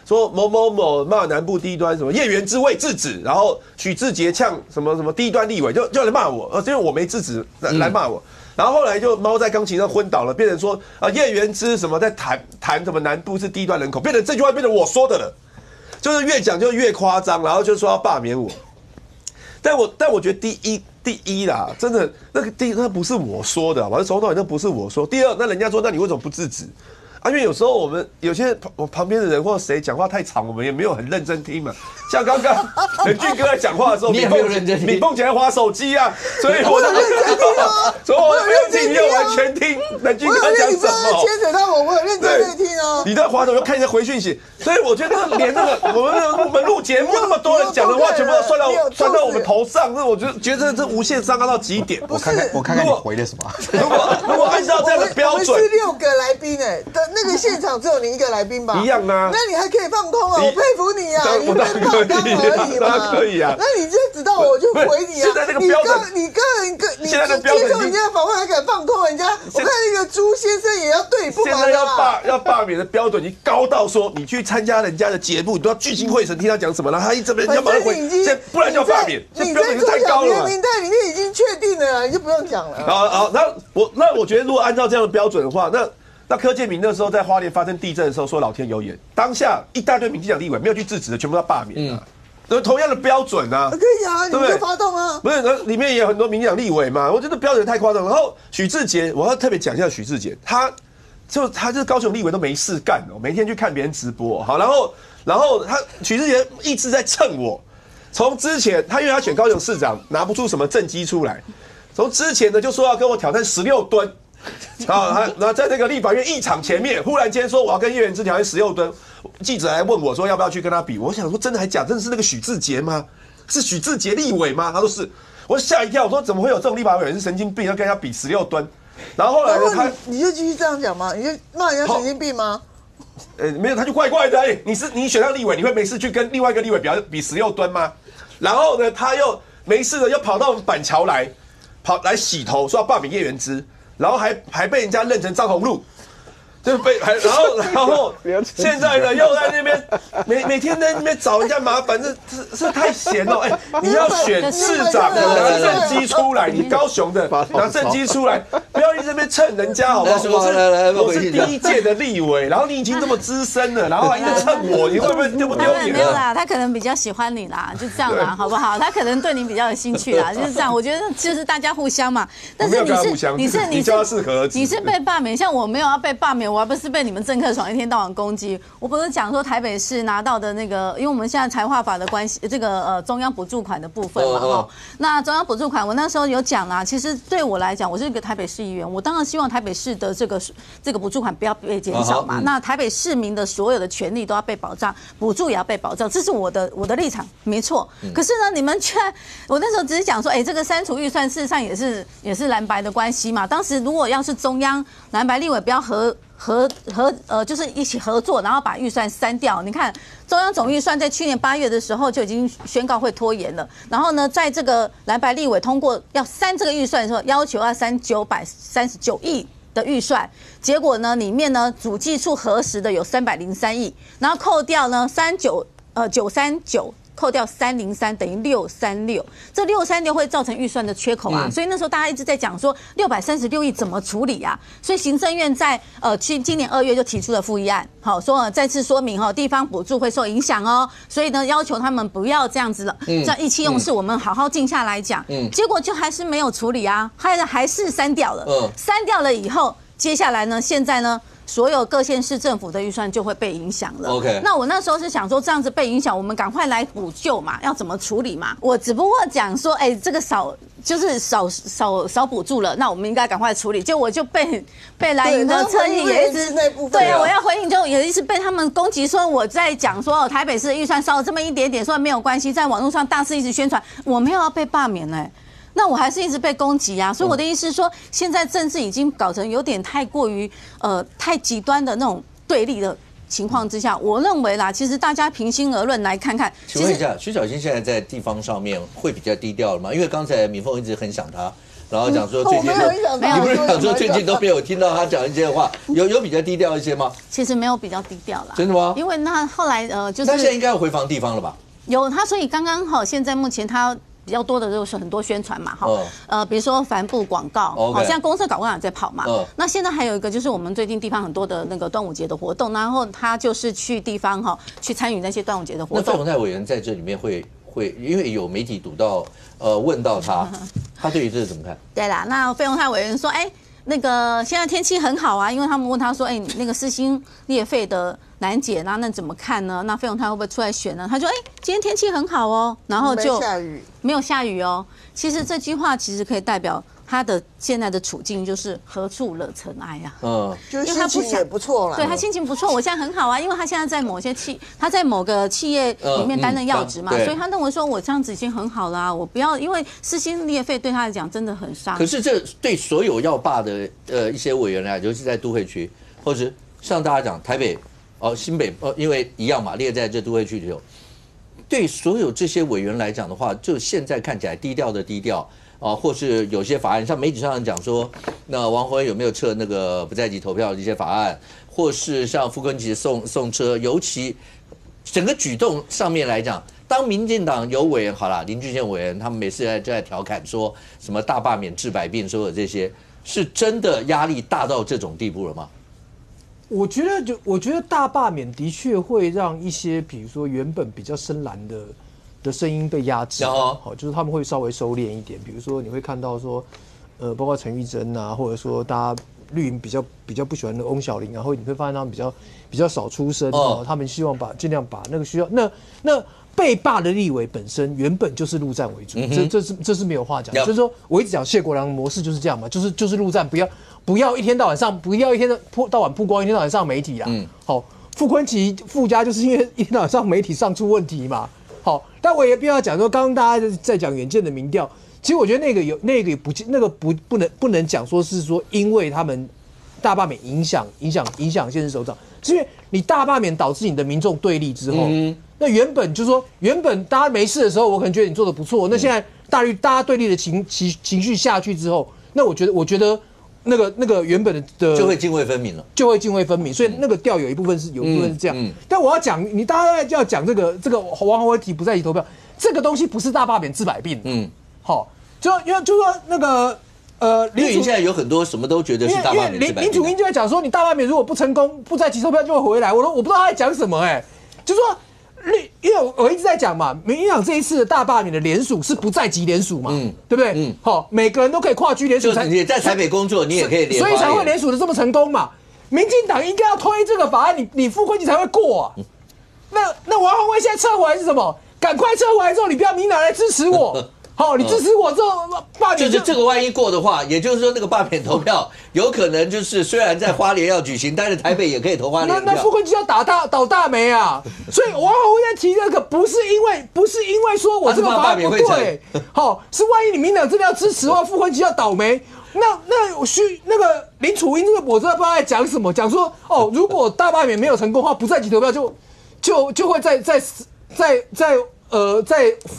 说某某某骂南部低端什么叶元之未制止，然后许志杰呛什么什么低端立委，就来骂我，因为我没制止来骂我。然后后来就猫在钢琴上昏倒了，变成说叶元之什么在谈什么南部是低端人口，变成这句话变成我说的了，就是越讲就越夸张，然后就说要罢免我。但我觉得第一啦，真的那不是我说的，好吧？从头到尾那不是我说。第二，那人家说那你为什么不制止？因为有时候我们有些我旁边的人或谁讲话太长，我们也没有很认真听嘛。像刚刚冷峻哥在讲话的时候，你也没有认真听，李凤姐在滑手机啊，所以我有认真听哦，所以我没有听，你有完全听冷峻哥讲什么。你不要牵扯到我有认真在听哦。你在滑手就看一下回讯息，所以我觉得连那个我们录节目那么多人讲的话，全部都算到我们头上，那我就觉得这无限上纲到极点。我看看你回了什么。如果按照这样的标准，我们是6个来宾哎，那个现场只有你一个来宾吧？一样啊。那你还可以放空啊，我佩服你啊，你被放空而已嘛。当然可以啊。那你就知道我就回你啊。现在这个标准，你接受人家的访问还敢放空人家？我看那个朱先生也要对你不满的啦。现在要罢免的标准已经高到说，你去参加人家的节目，你都要聚精会神听他讲什么，然后他一这边要马上回，不然就要罢免。这标准已经太高了嘛。名单里面已经确定了，你就不用讲了。好，那我觉得如果按照这样的标准的话，那柯建铭那时候在花莲发生地震的时候说老天有眼，当下一大堆民进党立委没有去制止的，全部要罢免啊。同样的标准啊，可以啊，你们就发动啊。不是，里面也有很多民进党立委嘛，我觉得标准太夸张。然后许智杰，我要特别讲一下许智杰，他这高雄立委都没事干哦，每天去看别人直播，好，然后许智杰一直在蹭我，从之前因为他选高雄市长拿不出什么政绩出来，从之前呢就说要跟我挑战16吨。然后在那个立法院议场前面，忽然间说我要跟叶元之挑战16吨，记者来问我说要不要去跟他比，我想说真的还假？真的是那个许智杰吗？是许智杰立委吗？他说是，我吓一跳，我说怎么会有这种立法委员是神经病，要跟人家比16吨？然后后来呢，你就继续这样讲吗？你就骂人家神经病吗？没有，他就怪怪的。你选上立委，你会没事去跟另外一个立委比16吨吗？然后呢，他又没事的又跑到我们板桥来洗头，说要罢免叶元之。然后还被人家认成张宏禄，就被然后现在呢又在那边每天在那边找人家麻烦，这太闲了。你要选市长的拿政绩出来，你高雄的拿政绩出来，不要一直在那边蹭人家好不好？我是第1届的立委，然后你已经这么资深了，然后还一直蹭我，你会不会丢不丢脸？没有啦，他可能比较喜欢你啦，就这样啦，好不好？他可能对你比较有兴趣啦，就是这样。我觉得就是大家互相嘛。但是你是被罢免，像我没有要被罢免，我还不是被你们政客爽一天到晚攻击。我不是讲说台北市拿到的那个，因为我们现在财划法的关系，这个中央补助款的部分嘛，哈。那中央补助款，我那时候有讲啦。其实对我来讲，我是一个台北市议员，我当然希望台北市的这个补助款不要被减少嘛。那台北市民的所有的权利都要被保障，补助也要被保障，这是我的立场，没错。可是呢，你们却，我那时候只是讲说，这个删除预算事实上也是蓝白的关系嘛。当时如果要是中央蓝白立委不要就是一起合作，然后把预算删掉。你看中央总预算在去年8月的时候就已经宣告会拖延了，然后呢，在这个蓝白立委通过要删这个预算的时候，要求要删939亿的预算，结果呢，里面呢主计处核实的有303亿，然后扣掉呢939。扣掉303等于636，这636会造成预算的缺口啊，所以那时候大家一直在讲说636亿怎么处理啊？所以行政院在今年2月就提出了复议案，好说再次说明地方补助会受影响哦，所以呢要求他们不要这样子了，这样意气用事，我们好好静下来讲，结果就还是没有处理啊，还是删掉了，删掉了以后，接下来呢，现在呢？所有各县市政府的预算就会被影响了。OK， 那我那时候是想说，这样子被影响，我们赶快来补救嘛，要怎么处理嘛？我只不过讲说，这个少补助了，那我们应该赶快处理。就我就被蓝营的侧翼也一直对啊，我要回应就也一直被他们攻击说我在讲说台北市的预算少了这么一点点，说没有关系，在网络上大肆一直宣传，我没有要被罢免那我还是一直被攻击啊，所以我的意思是说，现在政治已经搞成有点太过于太极端的那种对立的情况之下，我认为啦，其实大家平心而论来看看。请问一下，徐小新现在在地方上面会比较低调了吗？因为刚才敏凤一直很想他，然后讲说最近你不是讲说最近都没有听到他讲一些话，有比较低调一些吗？其实没有比较低调啦，真的吗？因为那后来就是他现在应该要回防地方了吧？有他，所以刚刚好，现在目前他。比较多的就是很多宣传嘛，比如说帆布广告，现在公社广告也在跑嘛。那现在还有一个就是我们最近地方很多的那个端午节的活动，然后他就是去地方去参与那些端午节的活动。那费鸿泰委员在这里面会，因为有媒体堵到问到他对于这怎么看？对啦，那费鸿泰委员说，那个现在天气很好啊，因为他们问他说，哎，那个撕心裂肺的难解，那怎么看呢？那费鸿泰会不会出来选呢？他说，哎，今天天气很好哦，然后就没有下雨哦。其实这句话其实可以代表他的现在的处境就是何处惹尘埃啊。就是心情也不错了。对他心情不错，我现在很好啊，因为他现在在他在某个企业里面担任要职嘛，所以他认为说我这样子已经很好啦，我不要因为撕心裂肺对他来讲真的很伤。可是这对所有要罢的一些委员来，尤其在都会区，或者像大家讲台北新北因为一样嘛，列在这都会区里头，对所有这些委员来讲的话，就现在看起来低调的低调。或是有些法案，像媒体上讲说，那王宏威有没有撤那个不在籍投票的一些法案，或是像傅昆萁送车，尤其整个举动上面来讲，当民进党有委员好了，林俊宪委员他们每次就在调侃说什么大罢免治百病，所有这些是真的压力大到这种地步了吗？我觉得大罢免的确会让一些比如说原本比较深蓝的声音被压制，好，就是他们会稍微收敛一点。比如说，你会看到说，包括陈玉珍啊，或者说大家绿营比较不喜欢的翁小玲啊，或者你会发现他们比较少出声他们希望尽量把那个需要那被罢的立委本身原本就是陆战为主，这是没有话讲。就是说我一直讲谢国良模式就是这样嘛，就是陆战，不要一天到晚曝光，一天到晚上媒体啦。好，傅昆萁傅家就是因为一天到晚上媒体上出问题嘛。好，但我也必要讲说，刚刚大家在讲远见的民调，其实我觉得不能讲说是说因为他们大罢免影响现任首长，是因为你大罢免导致你的民众对立之后，那原本就是说原本大家没事的时候，我可能觉得你做的不错，那现在大家对立的情绪下去之后，那我觉得。那个原本的就会泾渭分明了，所以那个调有一部分是这样。但我要讲，大家要讲这个王宏威提不在籍投票，这个东西不是大罢免治百病。好，就说那个林楚英现在有很多什么都觉得是大罢免治百病。林楚英就在讲说，你大罢免如果不成功，不在籍投票就会回来。我不知道他在讲什么就说。因为我一直在讲嘛，民进党这一次的大罢免的联署是不在籍联署嘛，对不对？好，每个人都可以跨区联署，就你在台北工作，你也可以联，所以才会联署的这么成功嘛。民进党应该要推这个法案，你傅昆萁才会过啊。那王宏威现在撤回来是什么？赶快撤回来之后，你不要民进党来支持我。好，你支持我之后罢免，就是这个万一过的话，也就是说那个罢免投票有可能就是虽然在花莲要举行，但是台北也可以投花莲票。那傅昆萁要倒大霉啊！所以王宏威在提这个不是因为说我这个法案不对，好，是万一你民进党真的要支持的话，傅昆萁要倒霉。那个林楚英这个我真的不知道在讲什么，讲说如果大罢免没有成功的话，不在籍投票就会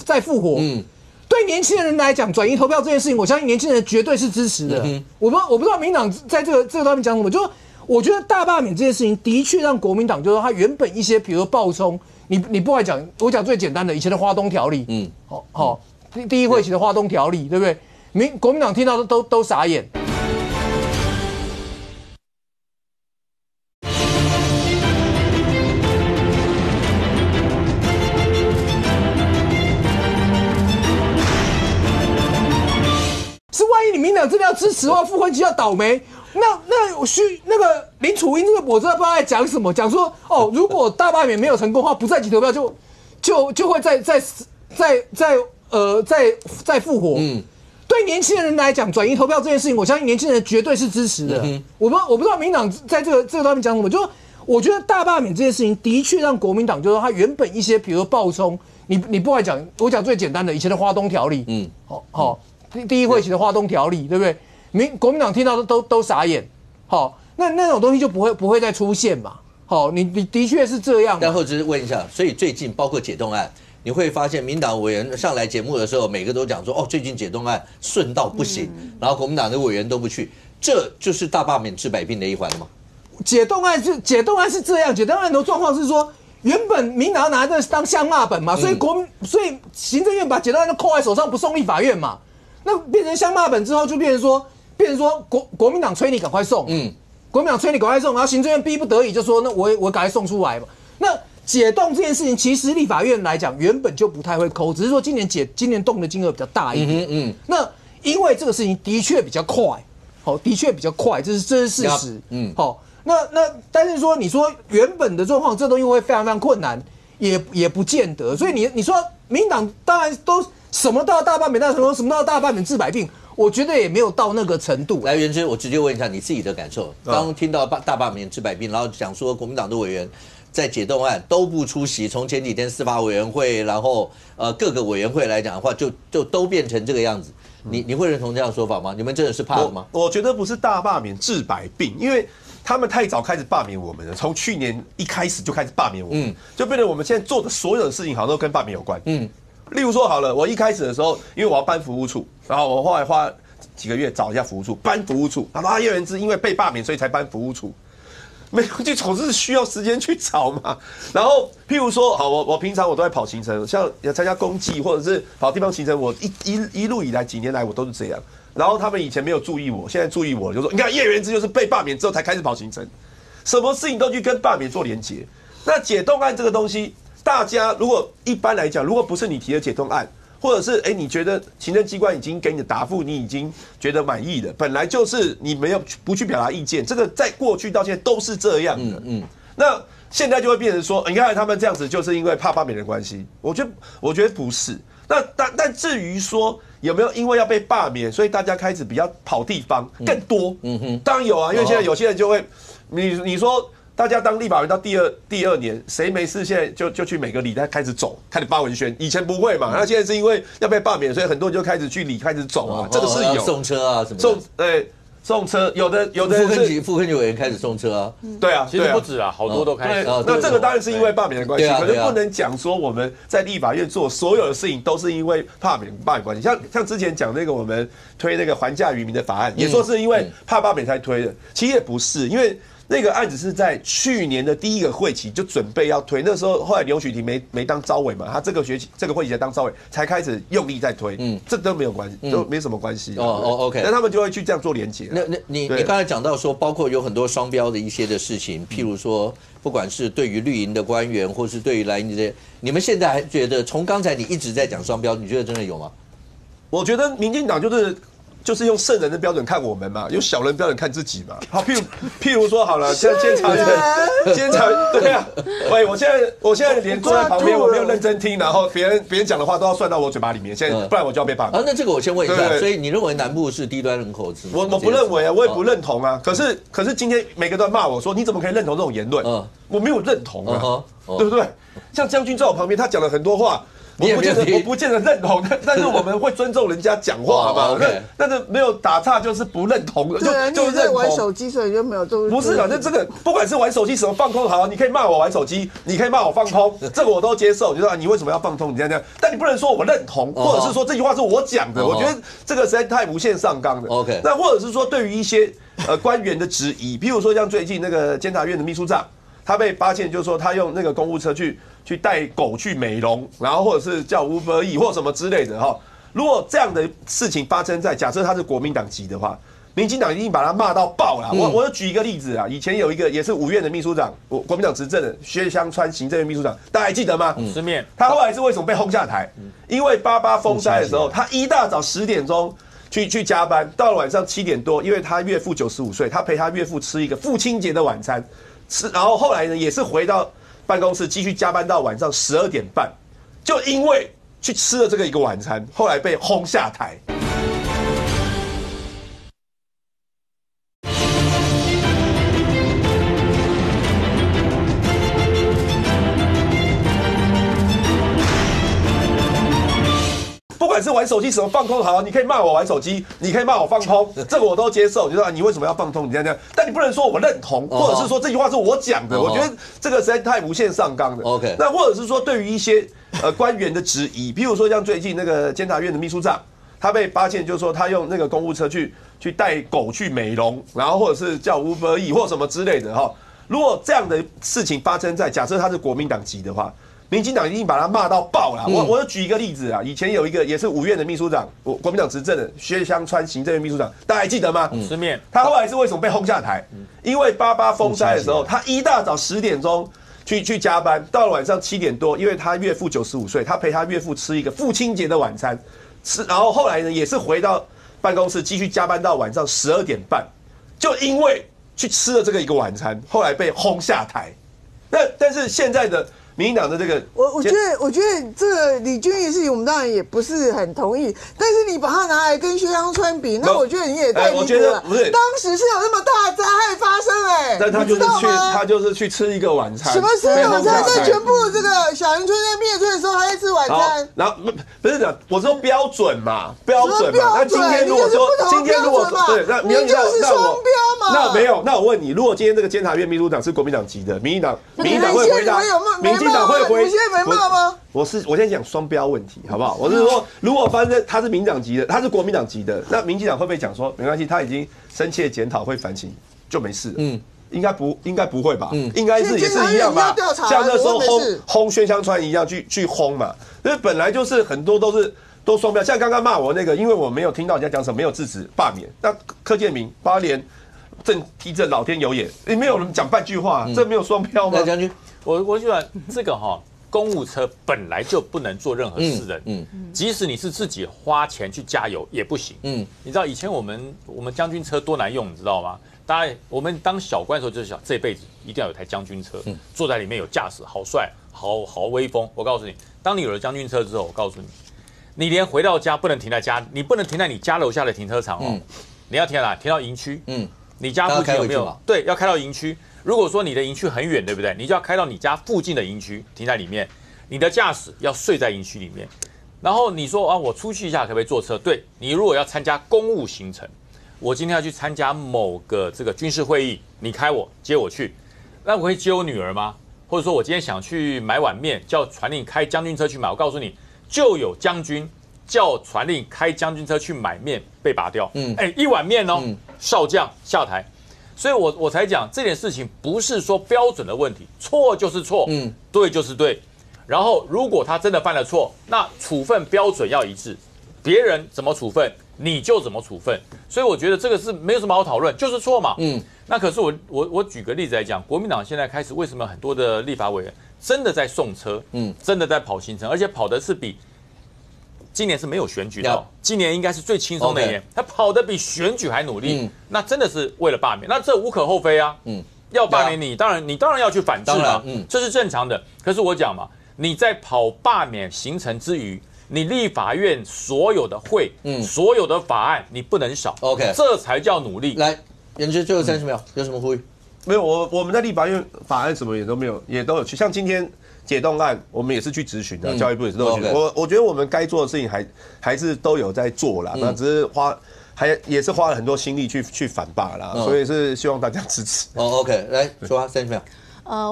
再复活。对年轻人来讲，转移投票这件事情，我相信年轻人绝对是支持的。我不知道民进党在这个方面讲什么，就是我觉得大罢免这件事情的确让国民党，就是说他原本一些，比如说暴冲，你不来讲，我讲最简单的，以前的花东条例，第一会期的花东条例，对不对？国民党听到都傻眼。万一你民进党真的要支持的话，傅昆萁要倒霉。那个林楚英这个我真的不知道在讲什么，讲说如果大罢免没有成功的话，不在籍投票就会再复活。对年轻人来讲，转移投票这件事情，我相信年轻人绝对是支持的。我不知道民进党在这个方面讲什么，就是我觉得大罢免这件事情的确让国民党，就是说他原本一些，比如说暴冲，你不来讲，我讲最简单的，以前的花东条例，第一会期的花东条例，对不对？国民党听到都傻眼。好，那种东西就不会再出现嘛。好，你的确是这样。然后只是问一下，所以最近包括解冻案，你会发现民党委员上来节目的时候，每个都讲说，最近解冻案顺到不行，然后国民党的委员都不去，这就是大罢免治百病的一环吗？解冻案是这样，解冻案的状况是说，原本民党拿这当相骂本嘛，所以行政院把解冻案都扣在手上，不送立法院嘛。那变成相骂本之后，就变成说国民党催你赶快送，国民党催你赶快送，然后行政院逼不得已就说，那我赶快送出来嘛。那解冻这件事情，其实立法院来讲原本就不太会扣，只是说今年动的金额比较大一点。那因为这个事情的确比较快，的确比较快，这是事实。好，那但是说你说原本的状况，这东西会非常非常困难，也不见得。所以你说民进党当然都什么到大罢免，但什么到大罢免治百病，我觉得也没有到那个程度。来，元之，我直接问一下你自己的感受。刚听到大罢免治百病，然后讲说国民党的委员在解冻案都不出席，从前几天司法委员会，然后各个委员会来讲的话，就都变成这个样子。你会认同这样的说法吗？你们真的是怕了吗？我觉得不是大罢免治百病，因为他们太早开始罢免我们了，从去年一开始就开始罢免我们，就变成我们现在做的所有的事情好像都跟罢免有关。例如说好了，我一开始的时候，因为我要搬服务处，然后我后来花几个月找一下服务处，搬服务处，然后叶元之因为被罢免，所以才搬服务处。没有去找是需要时间去找嘛。然后譬如说，好，我平常我都在跑行程，像参加公祭或者是跑地方行程，我一路以来几年来我都是这样。然后他们以前没有注意我，现在注意我，就说你看叶元之就是被罢免之后才开始跑行程，什么事情都去跟罢免做连结。那解冻案这个东西，大家如果一般来讲，如果不是你提的解冻案，或者是你觉得行政机关已经给你的答复，你已经觉得满意的，本来就是你不去表达意见，这个在过去到现在都是这样的。那现在就会变成说，你看他们这样子，就是因为怕罢免的关系。我觉得不是。那但至于说有没有因为要被罢免，所以大家开始比较跑地方更多？当然有啊，因为现在有些人就会，你说。大家当立法委员到第二年，谁没事现在就去每个里开始走，开始发文宣。以前不会嘛，那现在是因为要被罢免，所以很多人就开始去里开始走啊。这个是有送车啊什么的。送车，有的副科级委员开始送车啊。对啊，其实不止啊，好多都开始。那这个当然是因为罢免的关系，可是不能讲说我们在立法院做所有的事情都是因为罢免关系。像之前讲那个我们推那个还价于民的法案，也说是因为怕罢免才推的，其实也不是，因为。那个案子是在去年的第一个会期就准备要推，那时候后来刘许婷没当召委嘛，他这个会期才当召委，才开始用力在推，这都没有关系，都没什么关系。OK， 那他们就会去这样做连结。那你刚才讲到说，包括有很多双标的一些的事情，譬如说，不管是对于绿营的官员，或是对于蓝营的，你们现在还觉得，从刚才你一直在讲双标，你觉得真的有吗？我觉得民进党就是用圣人的标准看我们嘛，用小人标准看自己嘛。好，譬如说好了，像监察院，对啊，喂，我现在连坐在旁边，我没有认真听，然后别人讲的话都要算到我嘴巴里面，现在不然我就要被罢免。那这个我先问一下，所以你认为南部是低端人口是吗？我不认为啊，我也不认同啊。可是今天每个都骂我说，你怎么可以认同这种言论？我没有认同啊，对不对？像将军在我旁边，他讲了很多话。我不见得认同，但是我们会尊重人家讲话嘛。但是没有打岔就是不认同的，就认同。玩手机所以就没有都不是，反正这个不管是玩手机什么放空好，你可以骂我玩手机，你可以骂我放空，这个我都接受。就说你为什么要放空？你这样，但你不能说我认同，或者是说这句话是我讲的。我觉得这个实在太无限上纲了。OK， 那或者是说对于一些官员的质疑，譬如说像最近那个监察院的秘书长。他被发现，就是说他用那个公务车去带狗去美容，然后或者是叫 Uber Eats 或什么之类的哈。如果这样的事情发生在假设他是国民党籍的话，民进党一定把他骂到爆了。我就举一个例子啊，以前有一个也是5院的秘书长，国民党执政的薛湘川行政院秘书长，大家还记得吗？失面。他后来是为什么被轰下台？因为88风灾的时候，他一大早10点钟去加班，到了晚上7点多，因为他岳父95岁，他陪他岳父吃一个父亲节的晚餐。然后后来呢，也是回到办公室继续加班到晚上12点半，就因为去吃了这个一个晚餐，后来被轰下台。不管是玩手机什么放空好，你可以骂我玩手机，你可以骂我放空，这个我都接受。就说你为什么要放空？你这样，但你不能说我认同，或者是说这句话是我讲的。我觉得这个实在太无限上纲了。OK， 那或者是说对于一些官员的质疑，譬如说像最近那个监察院的秘书长，他被发现就是说他用那个公务车去带狗去美容，然后或者是叫 Uber Eats 或什么之类的哈。如果这样的事情发生在假设他是国民党籍的话。民进党一定把他骂到爆了。我就举一个例子啊，以前有一个也是5院的秘书长，国民党执政的薛湘川行政院秘书长，大家还记得吗？失面。他后来是为什么被轰下台？因为88风灾的时候，他一大早10点钟去加班，到了晚上7点多，因为他岳父95岁，他陪他岳父吃一个父亲节的晚餐，然后后来呢也是回到办公室继续加班到晚上12点半，就因为去吃了这个一个晚餐，后来被轰下台。但是现在的民进党的这个，我觉得这个李俊毅的事情，我们当然也不是很同意。但是你把它拿来跟薛湘川比，那我觉得你也太离谱了。不是，当时是有那么大灾害发生但他就是去吃一个晚餐。什么吃晚餐？在全部这个小林村在灭村的时候，还在吃晚餐。然后不是的，我说标准嘛，标准嘛。那今天如果说对，那你就是双标嘛。那没有，那我问你，如果今天这个监察院秘书长是国民党籍的，民进党会回答？民进党会回？你现在没骂吗？我先讲双标问题，好不好？我是说，如果发生他是民党籍的，他是国民党籍的，那民进党会不会讲说没关系，他已经深切检讨会反省就没事了？应该不会吧？应该是也是一样吧？像那时候轰薛湘川一样去轰嘛，因为本来就是很多都双标。像刚刚骂我那个，因为我没有听到人家讲什么，没有制止罢免。那柯建铭8年踢正老天有眼，也没有人讲半句话，这没有双标吗？将军，我觉得这个公务车本来就不能做任何私人，即使你是自己花钱去加油也不行。你知道以前我们将军车多难用，你知道吗？大家我们当小官的时候就是想这辈子一定要有台将军车，坐在里面有驾驶，好帅，好威风。我告诉你，当你有了将军车之后，我告诉你，你连回到家不能停在家，你不能停在你家楼下的停车场你要停在哪？停到营区。你家附近有没有？对，要开到营区。如果说你的营区很远，对不对？你就要开到你家附近的营区，停在里面。你的驾驶要睡在营区里面。然后你说我出去一下可不可以坐车？对，你如果要参加公务行程，我今天要去参加某个这个军事会议，你开我接我去，那我可以接我女儿吗？或者说我今天想去买碗面，叫传令开将军车去买，我告诉你，就有将军叫传令开将军车去买面被拔掉。一碗面少将下台。所以我才讲这件事情不是说标准的问题，错就是错，对就是对。然后如果他真的犯了错，那处分标准要一致，别人怎么处分你就怎么处分。所以我觉得这个是没有什么好讨论，就是错嘛。那可是我举个例子来讲，国民党现在开始为什么很多的立法委员真的在送车，真的在跑行程，而且跑的是比今年是没有选举的，今年应该是最轻松的一年，他跑得比选举还努力，那真的是为了罢免，那这无可厚非啊。要罢免你，当然要去反制嘛，这是正常的。可是我讲嘛，你在跑罢免行程之余，你立法院所有的会，所有的法案你不能少 ，OK， 这才叫努力。来，言之最后30秒，有什么呼吁？没有，我们在立法院法案什么也都没有，也都有去，像今天解冻案，我们也是去质询的，教育部也是都有去。我觉得我们该做的事情还是都有在做啦，那只是也是花了很多心力去反罢啦，所以是希望大家支持。OK， 来说话30秒。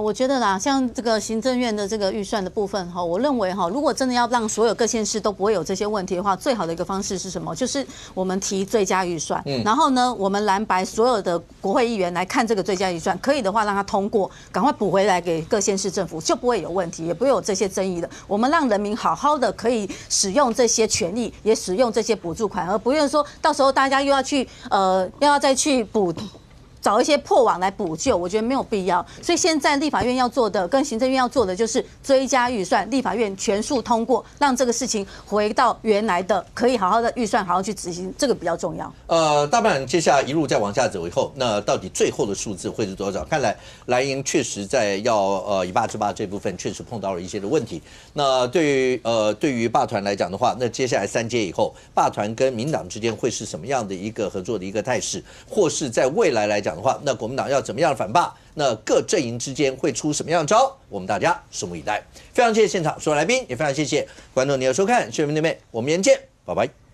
我觉得啦，像这个行政院的这个预算的部分哈，我认为哈，如果真的要让所有各县市都不会有这些问题的话，最好的一个方式是什么？就是我们提最佳预算，然后呢，我们蓝白所有的国会议员来看这个最佳预算，可以的话让它通过，赶快补回来给各县市政府，就不会有问题，也不会有这些争议的。我们让人民好好的可以使用这些权利，也使用这些补助款，而不用说到时候大家又要去要再去找一些破网来补救，我觉得没有必要。所以现在立法院要做的跟行政院要做的就是追加预算，立法院全数通过，让这个事情回到原来的，可以好好的预算，好好去执行，这个比较重要。大半接下来一路再往下走以后，那到底最后的数字会是多少？看来蓝营确实在要以霸制霸这部分确实碰到了一些的问题。那对于霸团来讲的话，那接下来3阶以后，霸团跟民党之间会是什么样的一个合作的一个态势，或是在未来来讲的话，那国民党要怎么样反霸？那各阵营之间会出什么样的招？我们大家拭目以待。非常谢谢现场所有来宾，也非常谢谢观众您的收看，谢谢妹妹，我们明天见，拜拜。